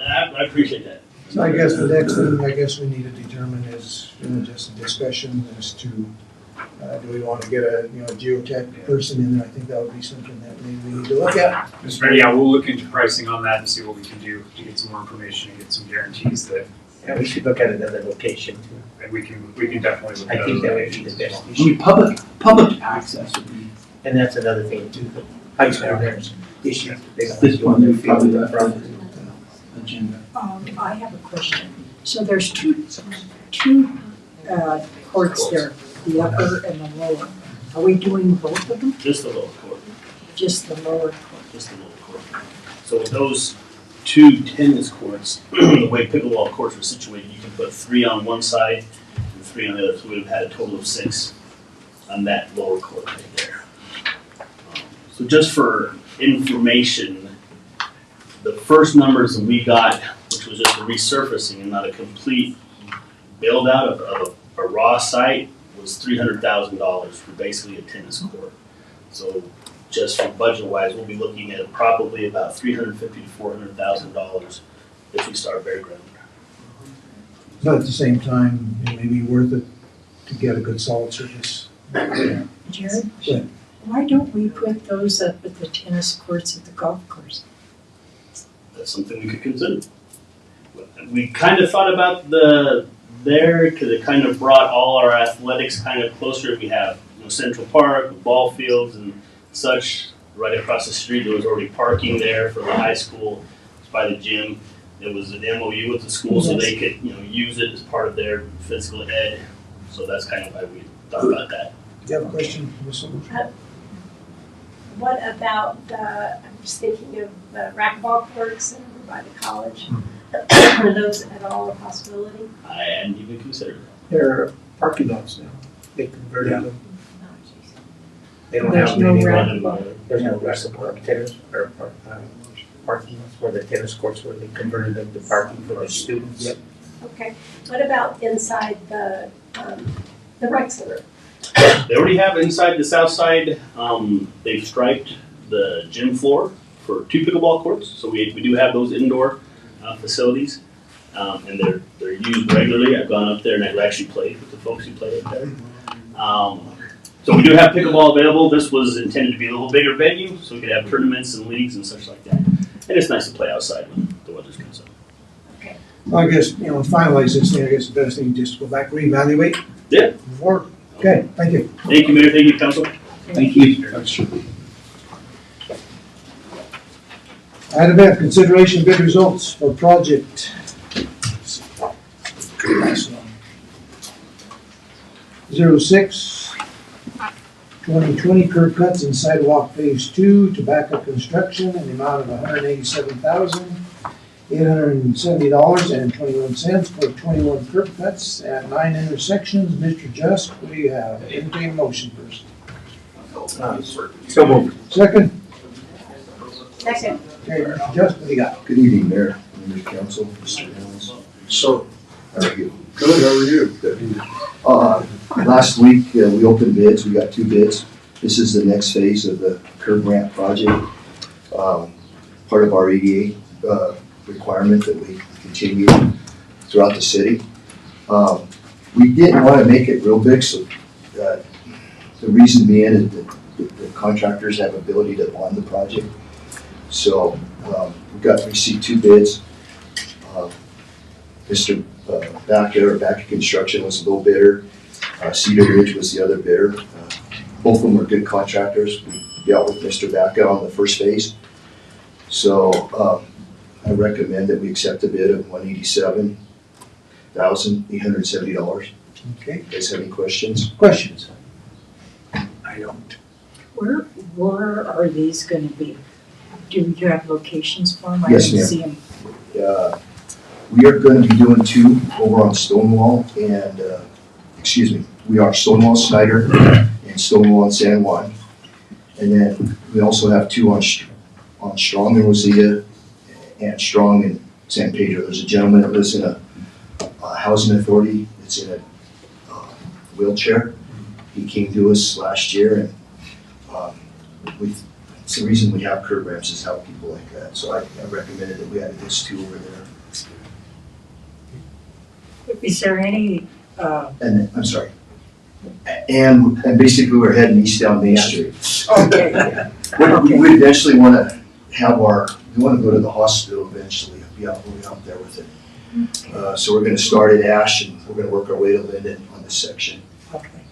I appreciate that. So I guess the next thing I guess we need to determine is, just a discussion as to, do we want to get a, geotech person in there? I think that would be something that maybe we need to look at. Mr. Mayor, yeah, we'll look into pricing on that and see what we can do to get some more information and get some guarantees that, Yeah, we should look at another location too. and we can definitely look at I think that would be the best. I mean, public access would be, And that's another thing too, the high school, there's issues. They don't this one, want we to probably feel left the on front. the agenda. I have a question. So there's two courts there, the upper and the lower. Are we doing both of them? Just the lower court, Just the lower court? just the lower court. So with those two tennis courts, the way pickleball courts are situated, you can put 3 on one side and 3 on the other, so we'd have had a total of 6 on that lower court right there. So just for information, the first numbers that we got, which was just a resurfacing and not a complete build out of a raw site, was $300,000 for basically a tennis court. So just for budget wise, we'll be looking at probably about $350,000 to $400,000 if we start bare ground. But at the same time, it may be worth it to get a good solid surface. Jared? Yeah. Why don't we put those up at the tennis courts at the golf course? That's something we could consider. We kind of thought about there because it kind of brought all our athletics kind of closer. We have Central Park, ball fields and such. Right across the street, there was already parking there for the high school. It's by the gym. It was an MOU with the school, so they could use it as part of their physical ed. So that's kind of why we thought about that. Do you have a question, Ms. Ogletree? What about I'm just thinking of the racquetball courts over by the college. Are those at all a possibility? I hadn't even considered that. There are parking lots now. They converted them. They don't There's have no any racquetball. There's no racquetball tennis or parking lots for the tennis courts where they converted them to parking for the students. Yep. Okay. What about inside the rec center? They already have inside the south side, they've striped the gym floor for 2 pickleball courts. So we do have those indoor facilities, and they're used regularly. I've gone up there and I've actually played with the folks who play up there. So we do have pickleball available. This was intended to be a little bigger venue, so we could have tournaments and leagues and such like that. And it's nice to play outside when the weather's good. So. Well, I guess, finalize this thing, I guess the best thing is just to go back, reevaluate. Yeah. Before, okay, thank you. Thank you, Mayor. Thank you, Council. Thank you. Item F, consideration of bid results for project 06, 2020 curb cuts and sidewalk phase 2, tobacco construction in the amount of $187,870.21 for 21 curb cuts at 9 intersections. Mr. Just, what do you have? Entertain a motion first. So moved. Second? Second. Okay, Mr. Just, what do you got? Good evening, Mayor, members of council, Mr. Helms. So, How are you? good, how are you? Last week, we opened bids, we got 2 bids. This is the next phase of the curb ramp project. Part of our ADA requirement that we continue throughout the city. We didn't want to make it real big, so the reason being is that the contractors have ability to bond the project. So we received 2 bids. Mr. Baca Construction was a low bidder. Cedar Ridge was the other bidder. Both of them were good contractors. We dealt with Mr. Baca on the first phase. So I recommend that we accept a bid of $187,870. Okay. You guys have any questions? Questions? I don't. Where are these gonna be? Do you have locations for them? Yes, I didn't ma'am. see them. We are going to be doing 2 over on Stonewall and, we are Stonewall Snyder and Stonewall and San Juan. And then we also have 2 on Strong and Rosita and Strong and San Pedro. There's a gentleman that lives in a housing authority that's in a wheelchair. He came to us last year and it's the reason we have curb ramps is help people like that. So I recommended that we added those 2 over there. Is there any, And then, I'm sorry. And basically we're heading east down Main Street. okay, We eventually want to we want to go to the hospital eventually, we'll be out there with it. So we're going to start at Ash and we're going to work our way to Linden on this section. okay.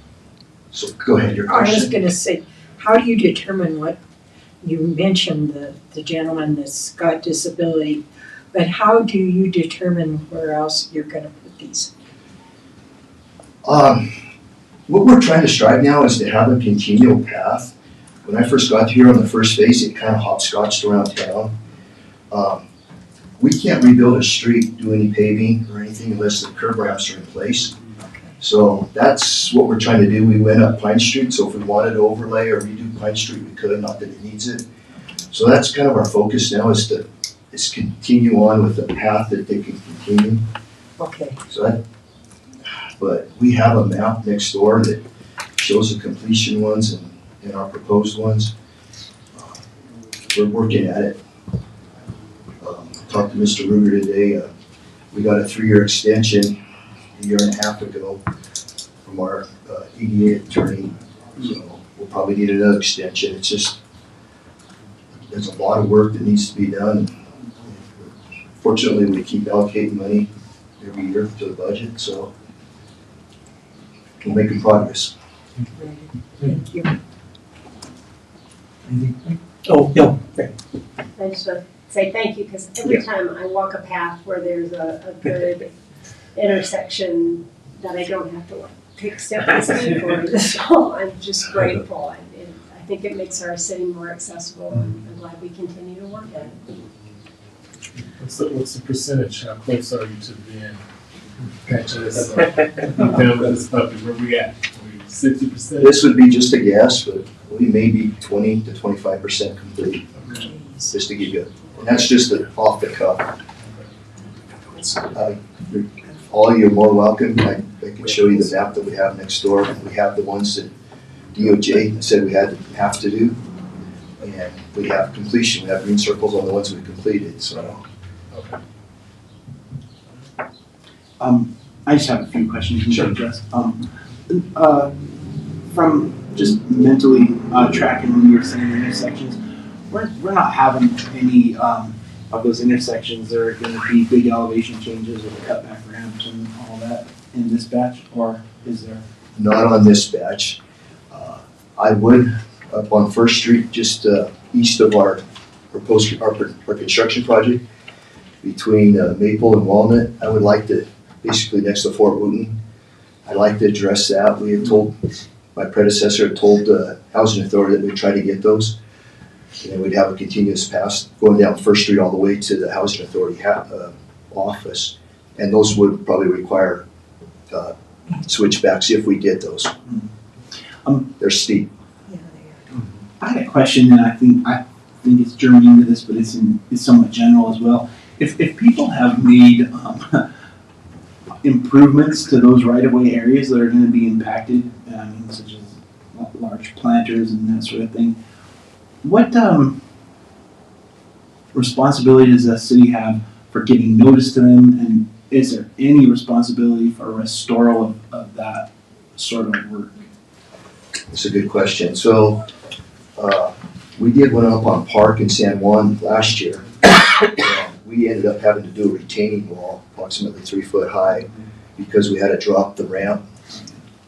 So go ahead, your I was question. gonna say, how do you determine what, you mentioned the gentleman that's got disability, but how do you determine where else you're gonna put these? What we're trying to strive now is to have a continual path. When I first got here on the first phase, it kind of hopscotched around town. We can't rebuild a street, do any paving or anything unless the curb ramps are in place. So that's what we're trying to do. We went up Pine Street, so if we wanted to overlay or redo Pine Street, we could, not that it needs it. So that's kind of our focus now is continue on with the path that they can continue. Okay. But we have a map next door that shows the completion ones and our proposed ones. We're working at it. Talked to Mr. Ruger today. We got a 3-year extension a year and a half ago from our EDA attorney. So we'll probably need another extension. It's just, there's a lot of work that needs to be done. Fortunately, we keep allocating money every year to the budget, so we're making progress. Thank you. Oh, no. I just want to say thank you, because every time I walk a path where there's a good intersection that I don't have to take steps for, so I'm just grateful. I think it makes our city more accessible, and I'm glad we continue to work at it. What's the percentage? How close are you to being done with this puppy? Where we at? 60%? This would be just a guess, but we may be 20 to 25% complete, just to give you, and that's just off the cuff. All you're more welcome. I can show you the map that we have next door. We have the ones that DOJ said we have to do, and we have completion. We have green circles on the ones we completed. So. I just have a few questions you can address. From just mentally tracking when you were saying intersections. We're not having any of those intersections. There are going to be big elevation changes with the cutback ramps and all that in this batch, or is there? Not on this batch. I would, up on First Street, just east of our proposed, our construction project, between Maple and Walnut, I would like to, basically next to Fort Wooten, I'd like to address that. We had told, my predecessor had told the Housing Authority that we'd try to get those. And then we'd have a continuous pass going down First Street all the way to the Housing Authority office. And those would probably require switchbacks if we did those. They're steep. I had a question, and I think it's germane to this, but it's somewhat general as well. If people have made improvements to those right-of-way areas that are going to be impacted, such as large planters and that sort of thing, what responsibility does the city have for giving notice to them, and is there any responsibility for a restoral of that sort of work? That's a good question. So we did one up on Park in San Juan last year. We ended up having to do a retaining wall, approximately 3 foot high, because we had to drop the ramp,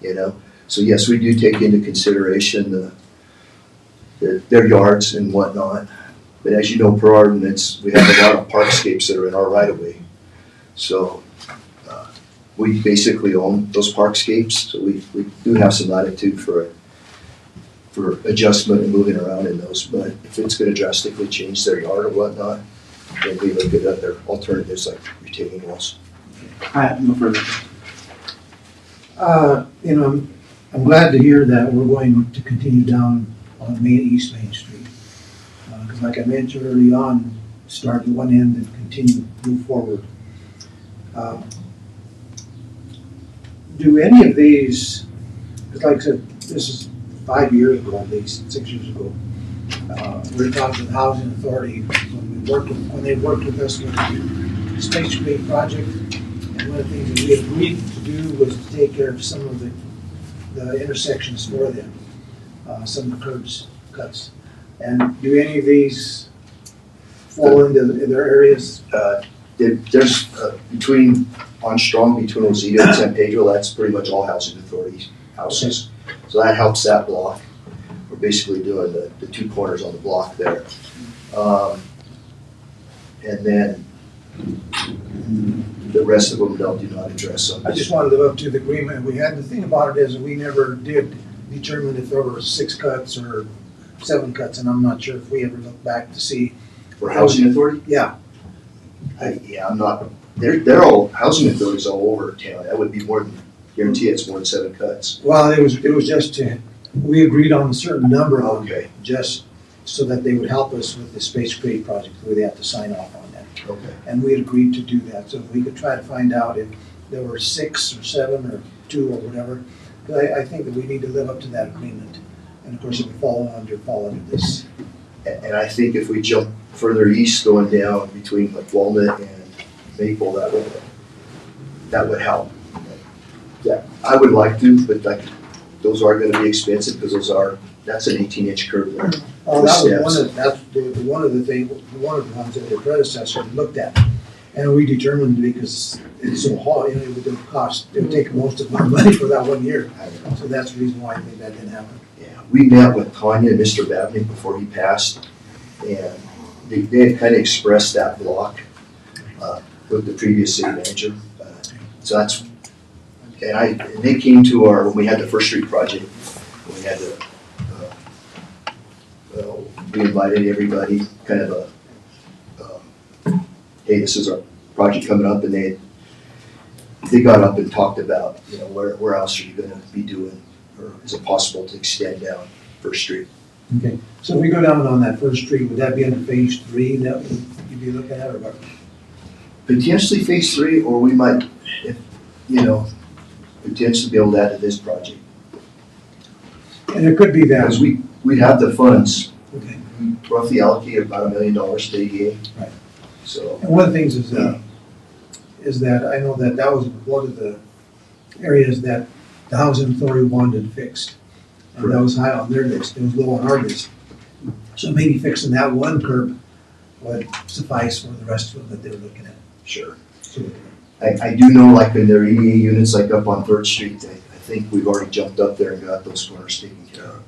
you know. So yes, we do take into consideration their yards and whatnot. But as you know, per ordinance, we have a lot of parkscapes that are in our right of way. So we basically own those parkscapes. So we do have some latitude for adjustment and moving around in those. But if it's going to drastically change their yard or whatnot, then we look at other alternatives like retaining walls. I have no further. I'm glad to hear that we're going to continue down on East Main Street. Because like I mentioned early on, start at one end and continue to move forward. Do any of these, because like I said, this is 5 years ago, at least 6 years ago, we talked to the Housing Authority when they worked with us with the Space Grade project. And one of the things that we agreed to do was to take care of some of the intersections for them, some of the curbs cuts. And do any of these fall into their areas? There's between Armstrong, between Rosita and San Pedro, that's pretty much all Housing Authority houses. Okay. So that helps that block. We're basically doing the 2 corners on the block there. And then the rest of them do not address them. I just wanted to live up to the agreement we had. The thing about it is we never did determine if there were 6 cuts or 7 cuts, and I'm not sure if we ever looked back to see. For Housing Authority? Yeah. I'm not, they're all, Housing Authorities all over town. That would be more than, guarantee it's more than 7 cuts. Well, it was just we agreed on a certain number of them, okay, just so that they would help us with the Space Grade project, where they have to sign off on that. Okay. And we had agreed to do that, so if we could try to find out if there were 6 or 7 or 2 or whatever, because I think that we need to live up to that agreement. And of course, it would fall under this. And I think if we jump further east, going down between like Walnut and Maple, that would help. Yeah, I would like to, but like those are going to be expensive because that's an 18-inch curve there. Oh, that was one of the ones that their predecessor looked at, and we determined because it's so hard, it would take most of our money for that 1 year. So that's the reason why I think that didn't happen. Yeah, we met with Tanya and Mr. Babney before he passed, and they had kind of expressed that block with the previous city manager. So that's, and they came to when we had the First Street project, we had to, we invited everybody, kind of hey, this is our project coming up, and they got up and talked about, where else are you gonna be doing, or is it possible to extend down First Street? Okay, so if we go down on that First Street, would that be under phase 3 that you'd be looking at, or what? Potentially phase 3, or we might, potentially be able to add to this project. And it could be that. Because we have the funds. Okay. We roughly allocate about $1 million to ADA. Right. So. And one of the things is that I know that was one of the areas that the Housing Authority wanted fixed. And that was high on their list, it was low on our list. So maybe fixing that one curb would suffice for the rest of them that they were looking at. Sure. So, I do know like in their EDA units, like up on Third Street, I think we've already jumped up there and got those corners taken care of.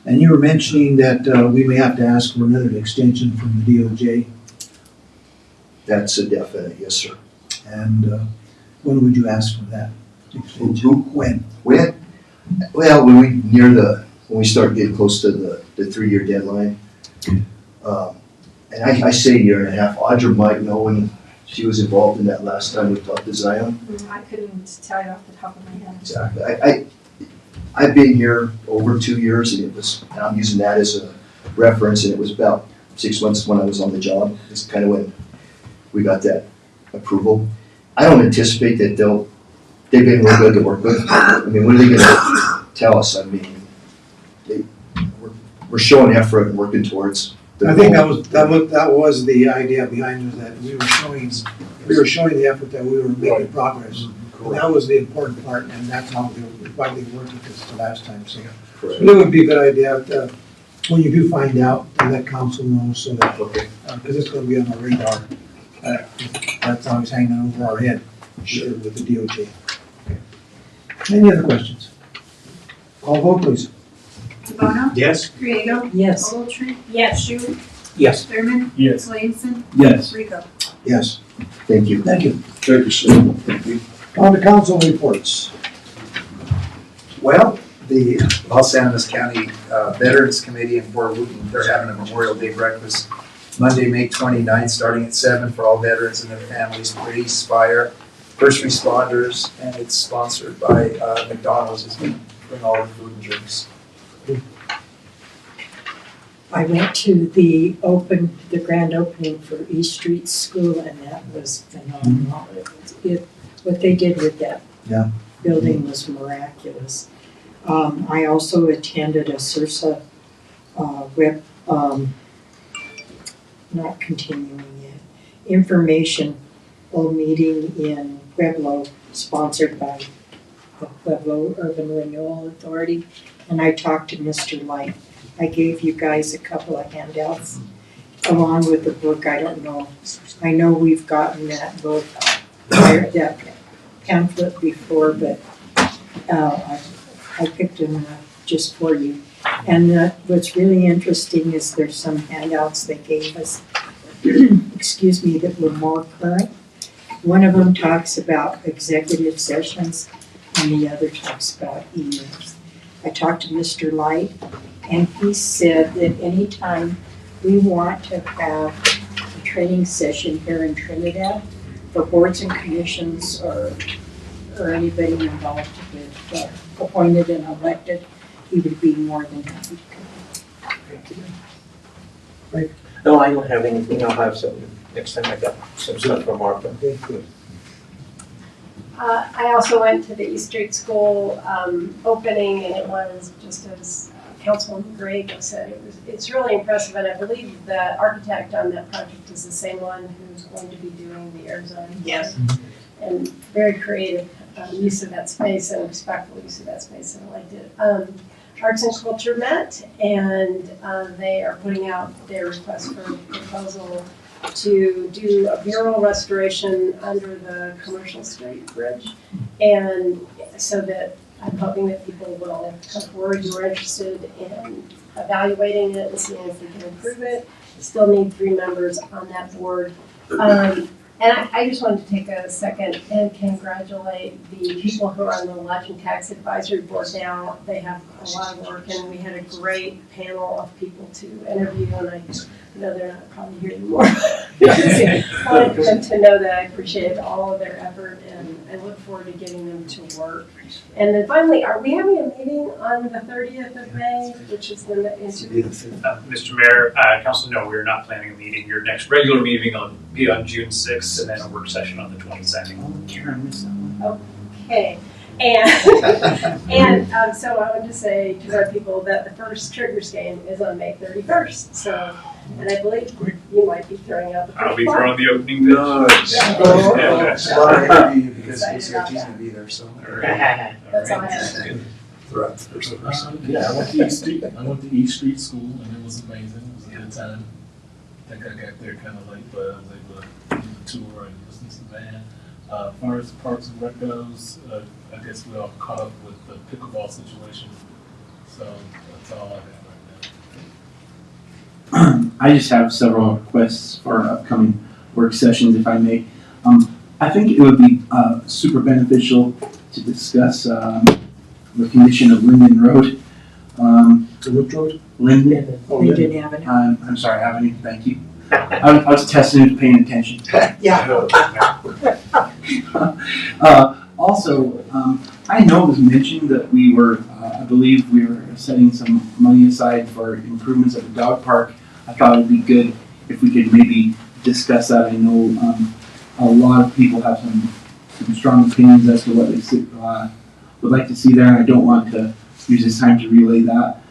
and you were mentioning that we may have to ask for another extension from the DOJ, That's a definite, yes, sir. and when would you ask for that extension? When? When we start getting close to the 3-year deadline. And I say a year and a half, Audra might know, and she was involved in that last time we talked to Zion. I couldn't tell you off the top of my head. Exactly. I've been here over 2 years, and I'm using that as a reference, and it was about 6 months when I was on the job. It's kind of when we got that approval. I don't anticipate that they've been real good to work with. I mean, what are they gonna tell us? I mean, we're showing effort and working towards the I think goal. that was the idea behind it, that we were showing the effort that we were making progress. And that was the important part, and that's why they worked with us the last time, so. Correct. But it would be a good idea, when you do find out, to let council know, so that, Okay. because it's gonna be on our radar. That's always hanging over our head with the DOJ. Okay. Any other questions? Call vote, please. Bono? Yes? Griego? Yes. Ogletree? Yes. Shu? Yes. Thurman? Yes. Williamson? Yes. Rico? Yes. Thank you. Thank you. Thank you, sir. On to council reports. Well, the Los Angeles County Veterans Committee in Fort Wooten, they're having a Memorial Day breakfast Monday, May 29th, starting at 7 for all veterans and their families, police, fire, first responders, and it's sponsored by McDonald's. It's going to bring all the food and drinks. I went to the grand opening for East Street School, and that was phenomenal. What they did with that Yeah. building was miraculous. I also attended a CIRSA not continuing yet, informational meeting in Pueblo, sponsored by the Pueblo Urban Renewal Authority, and I talked to Mr. Light. I gave you guys a couple of handouts along with the book. I don't know. I know we've gotten that book, that pamphlet before, but I picked them up just for you. And what's really interesting is there's some handouts they gave us, excuse me, that were more current. One of them talks about executive sessions, and the other talks about emails. I talked to Mr. Light, and he said that anytime we want to have a training session here in Trinidad for boards and commissions or anybody involved with appointed and elected, he would be more than happy to come. No, I don't have anything. I'll have some next time I got some stuff from Martha. I also went to the East Street School opening, and it was just as Councilman Griego said, it's really impressive, and I believe the architect on that project is the same one who's going to be doing the Arizona. Yes. And very creative use of that space and respectful use of that space, and I liked it. Arts and Culture met, and they are putting out their request for proposal to do a mural restoration under the Commercial Street Bridge. And so that I'm hoping that people will come forward who are interested in evaluating it and seeing if we can improve it. Still need 3 members on that board. And I just wanted to take a second and congratulate the people who are on the Lodging Tax Advisory Board now. They have a lot of work, and we had a great panel of people to interview, and I know they're not probably here anymore. I wanted them to know that I appreciate all of their effort, and I look forward to getting them to work. And then finally, are we having a meeting on the 30th of May, which is the Mr. Mayor, Council, no, we're not planning a meeting. Your next regular meeting will be on June 6th, and then a work session on the 22nd. Karen missed that one. Okay, and so I wanted to say to our people that the first Triggers game is on May 31st. So, and I believe you might be throwing out the first I'll be ball. throwing the opening pitch. A lot of energy because KCRT's going to be there, so. All right. That's all I have. throughout the first. Yeah, I went to East Street School and it was amazing. It was a good time. I think I got there kind of late, but I was able to do the tour and listen to the band. As far as Parks and Rec goes, I guess we all caught up with the pickleball situation. So that's all I have right now. I just have several requests for upcoming work sessions, if I may. I think it would be super beneficial to discuss the condition of Linden Road. The Root Road? Linden. Linden Avenue. I'm sorry, Avenue, thank you. I was testing and paying attention. Yeah. Also, I know it was mentioned that we were, I believe we were setting some money aside for improvements at the dog park. I thought it would be good if we could maybe discuss that. I know a lot of people have some strong opinions as to what they would like to see there, and I don't want to use this time to relay that.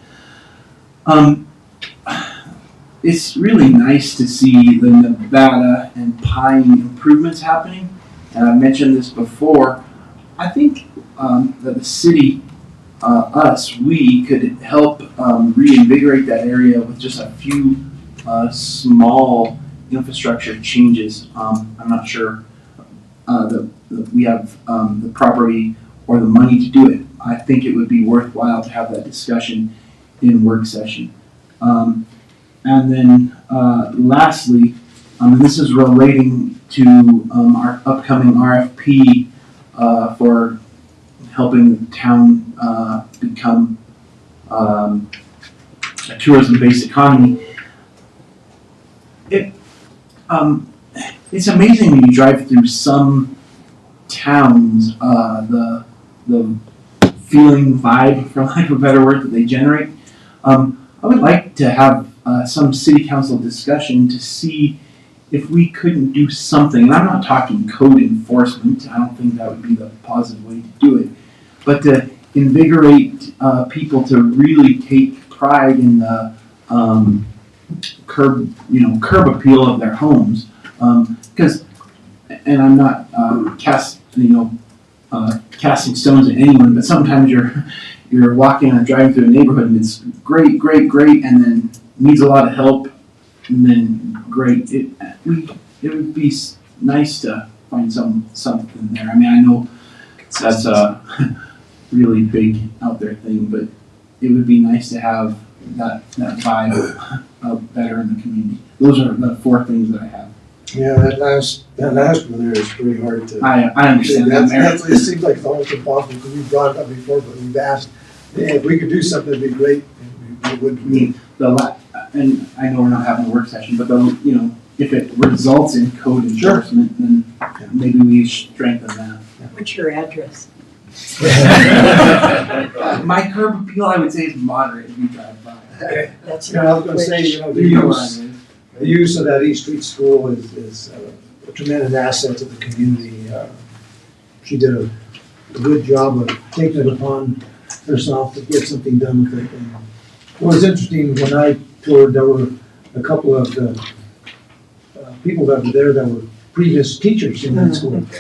It's really nice to see the Nevada and Pine improvements happening, and I mentioned this before. I think that the city, we could help reinvigorate that area with just a few small infrastructure changes. I'm not sure that we have the property or the money to do it. I think it would be worthwhile to have that discussion in work session. And then lastly, this is relating to our upcoming RFP for helping the town become a tourism-based economy. It's amazing when you drive through some towns, the feeling, vibe, for lack of a better word, that they generate. I would like to have some city council discussion to see if we couldn't do something, and I'm not talking code enforcement, I don't think that would be the positive way to do it, but to invigorate people to really take pride in the curb appeal of their homes. Because, and I'm not casting stones at anyone, but sometimes you're walking and driving through a neighborhood and it's great, and then needs a lot of help, and then great. It would be nice to find something there. I mean, I know that's a really big out there thing, but it would be nice to have that vibe better in the community. Those are the 4 things that I have. Yeah, that last one there is pretty hard to. I understand that, Mayor. It seems like it's almost impossible, because we've brought it up before, but we've asked, hey, if we could do something, it'd be great. And we would. I mean, and I know we're not having a work session, but if it results in code enforcement, then maybe we strengthen that. What's your address? My curb appeal, I would say, is moderate if you drive by. That's I was gonna say, the use of that East Street School is a tremendous asset to the community. She did a good job of taking it upon herself to get something done with it. And what was interesting, when I toured, there were a couple of people that were there that were previous teachers in that school. And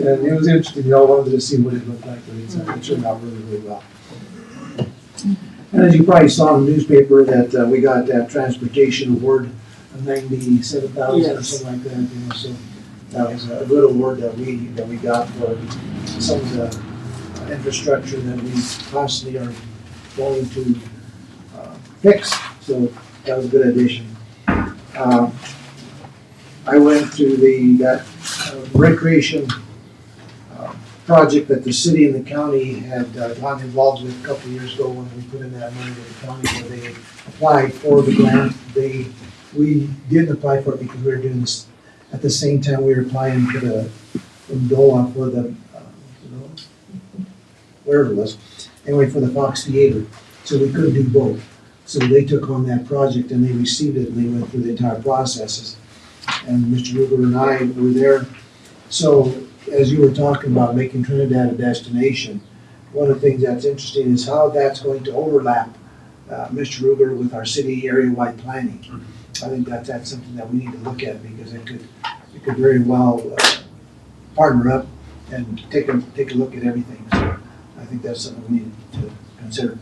it was interesting, you all wanted to see what it looked like, but it turned out really, really well. And as you probably saw in the newspaper, that we got that transportation award of $97,000 or something like that. So that was a good award that we got for some of the infrastructure that we constantly are going to fix. So that was a good addition. I went to that recreation project that the city and the county had gotten involved with a couple of years ago when we put in that money to the county, where they applied for the grant. We didn't apply for it because we were doing this at the same time we were applying for from DOLA for the wherever it was, anyway, for the Fox Theater. So we couldn't do both. So they took on that project and they received it and they went through the entire processes. And Mr. Ruger and I were there. So as you were talking about making Trinidad a destination, one of the things that's interesting is how that's going to overlap, Mr. Ruger, with our city area-wide planning. I think that's something that we need to look at, because it could very well partner up and take a look at everything. So I think that's something we need to consider.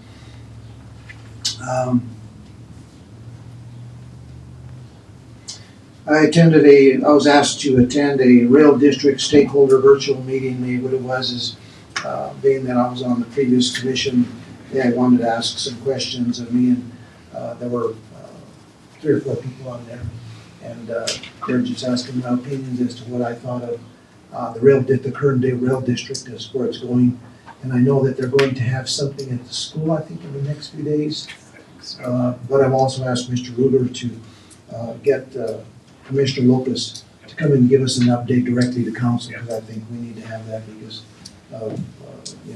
I was asked to attend a rail district stakeholder virtual meeting. What it was is, being that I was on the previous commission, they wanted to ask some questions of me, and there were 3 or 4 people on there. And they're just asking my opinions as to what I thought of the current day rail district as where it's going. And I know that they're going to have something at the school, I think, in the next few days. But I've also asked Mr. Ruger to get Commissioner Lopez to come and give us an update directly to council, because I think we need to have that because of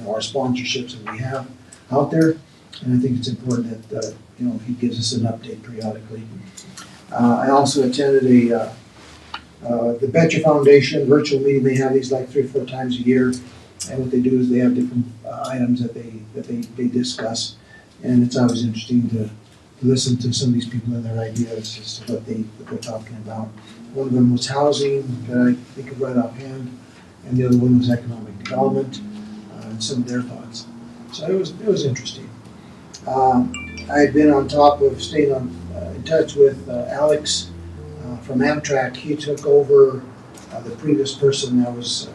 our sponsorships that we have out there. And I think it's important that he gives us an update periodically. I also attended the Betcher Foundation virtual meeting. They have these like 3 or 4 times a year, and what they do is they have different items that they discuss, and it's always interesting to listen to some of these people and their ideas as to what they're talking about. One of them was housing, that I think of right offhand, and the other one was economic development, and some of their thoughts. So it was interesting. I had been on top of staying in touch with Alex from Amtrak. He took over the previous person that was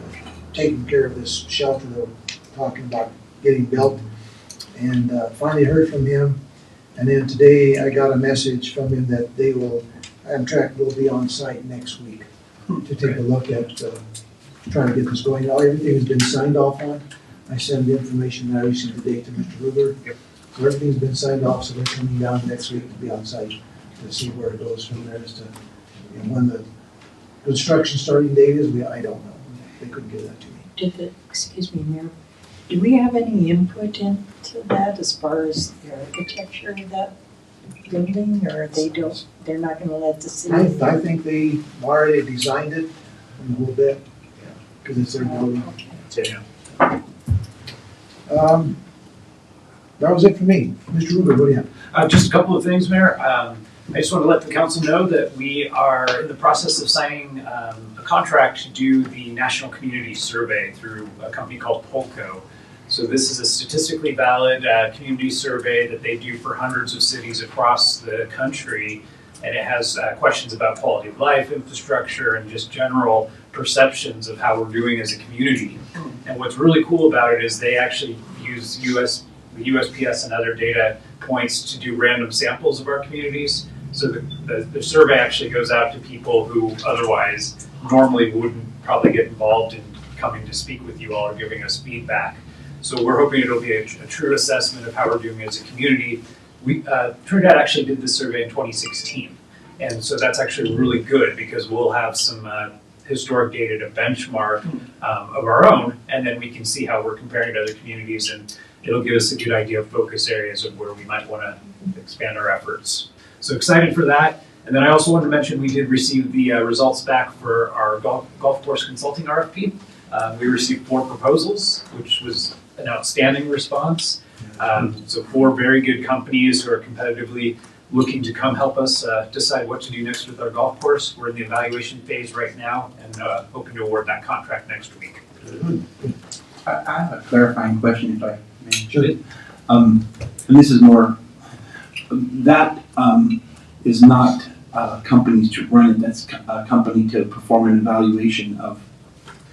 taking care of this shelter that we're talking about getting built, and finally heard from him. And then today I got a message from him that Amtrak will be on site next week to take a look at trying to get this going. Everything has been signed off on. I sent the information that I received today to Mr. Ruger. So everything's been signed off, so they're coming down next week to be on site to see where it goes from there as to when the construction starting date is. I don't know. They couldn't give that to me. Excuse me, Mayor, do we have any input into that as far as the architecture of that building, or they're not gonna let the city? I think they already designed it a little bit, because it's their building. That was it for me. Mr. Ruger, what do you have? Just a couple of things, Mayor. I just want to let the council know that we are in the process of signing a contract to do the National Community Survey through a company called Polco. So this is a statistically valid community survey that they do for hundreds of cities across the country. And it has questions about quality of life, infrastructure, and just general perceptions of how we're doing as a community. And what's really cool about it is they actually use the USPS and other data points to do random samples of our communities. So the survey actually goes out to people who otherwise normally wouldn't probably get involved in coming to speak with you all or giving us feedback. So we're hoping it'll be a true assessment of how we're doing as a community. Trinidad actually did this survey in 2016. And so that's actually really good because we'll have some historic data to benchmark of our own, and then we can see how we're comparing to other communities, and it'll give us a good idea of focus areas of where we might want to expand our efforts. So excited for that. And then I also wanted to mention we did receive the results back for our golf course consulting RFP. We received 4 proposals, which was an outstanding response. So 4 very good companies who are competitively looking to come help us decide what to do next with our golf course. We're in the evaluation phase right now and hoping to award that contract next week. I have a clarifying question, if I may. Sure. And this is more, that is not companies to run it, that's a company to perform an evaluation of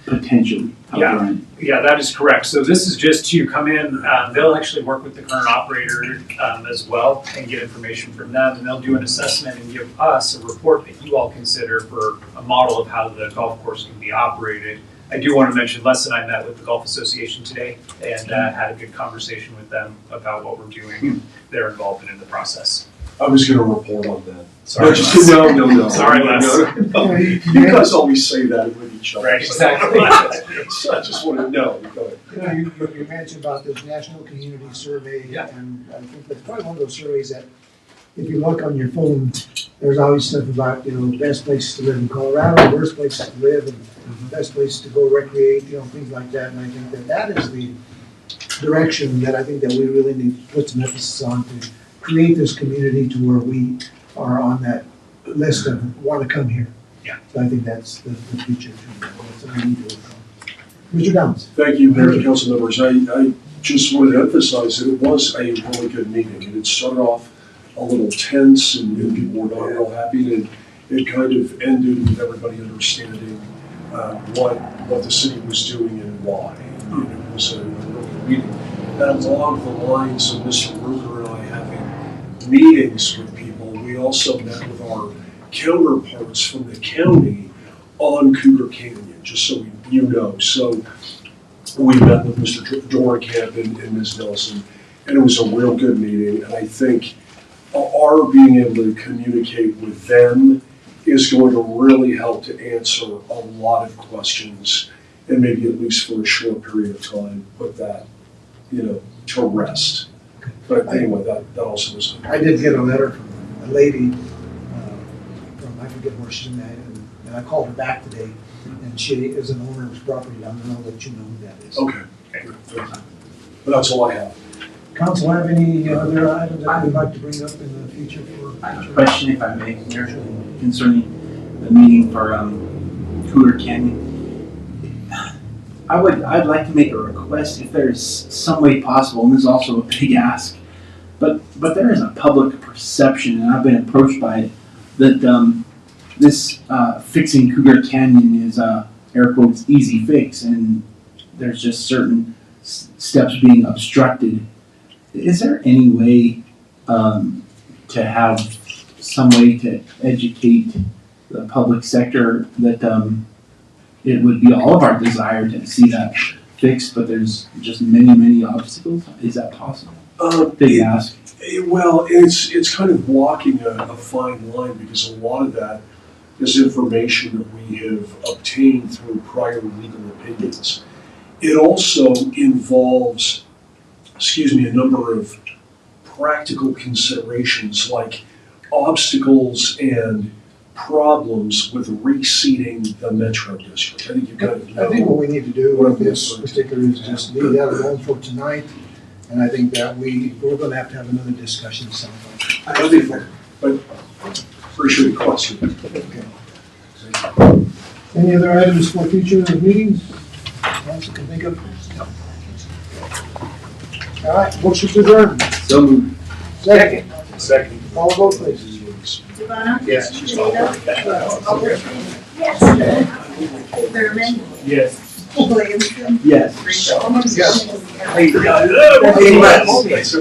potentially how to run it. Yeah, that is correct. So this is just to come in, they'll actually work with the current operator as well and get information from them, and they'll do an assessment and give us a report that you all consider for a model of how the golf course can be operated. I do want to mention, Les and I met with the Golf Association today and had a good conversation with them about what we're doing. They're involved in the process. I was going to report on that. Sorry, No. Sorry, Les. No. You guys always say that with each other. Right, exactly. So I just want to know. Go ahead. You mentioned about this National Community Survey, and I think that's probably one of those surveys that if you look on your phone, there's always stuff about, best places to live in Colorado, worst places to live, and best places to go recreate, things like that. And I think that is the direction that I think that we really need to put some emphasis on to create this community to where we are on that list of want to come here. Yeah. So I think that's the future too. That's what we need to work on. Mr. Downs. Thank you, Mayor and council members. I just wanted to emphasize that it was a really good meeting. And it started off a little tense and people were not real happy. And it kind of ended with everybody understanding what the city was doing and why. And it was a really good meeting. And along the lines of Mr. Ruger and I having meetings with people, we also met with our counterparts from the county on Cougar Canyon, just so you know. So we met with Mr. Dorenkamp and Ms. Nelson, and it was a real good meeting. And I think our being able to communicate with them is going to really help to answer a lot of questions, and maybe at least for a short period of time, put that, to rest. But anyway, that also was. I did get a letter from a lady from, I forget where she's at, and I called her back today, and she is an owner of this property. I don't know that you know who that is. Okay. But that's all I have. Council have any other items that you'd like to bring up in the future for? I have a question, if I may, Mayor, concerning the meeting for Cougar Canyon. I'd like to make a request if there's some way possible, and this is also a big ask, but there is a public perception, and I've been approached by it, that this fixing Cougar Canyon is air quotes easy fix, and there's just certain steps being obstructed. Is there any way to have some way to educate the public sector that it would be all of our desire to see that fixed, but there's just many obstacles? Is that possible? Big ask. Well, it's kind of walking a fine line, because a lot of that is information that we have obtained through prior legal opinions. It also involves, a number of practical considerations like obstacles and problems with reseeding the metro district. I think you kind of know. I think what we need to do with this particular is just leave that alone for tonight, and I think that we're gonna have another discussion at some point. I think, but appreciate the question. Okay. Any other items for future meetings? Council can think of? All right, motion to adjourn. So moved. Second. Second. Call a vote, please. Devon? Yes. Toledo? Alderson? Yes. Thurman? Yes. Williamson? Yes. Rachel? Yes. Hey, Hey, Les.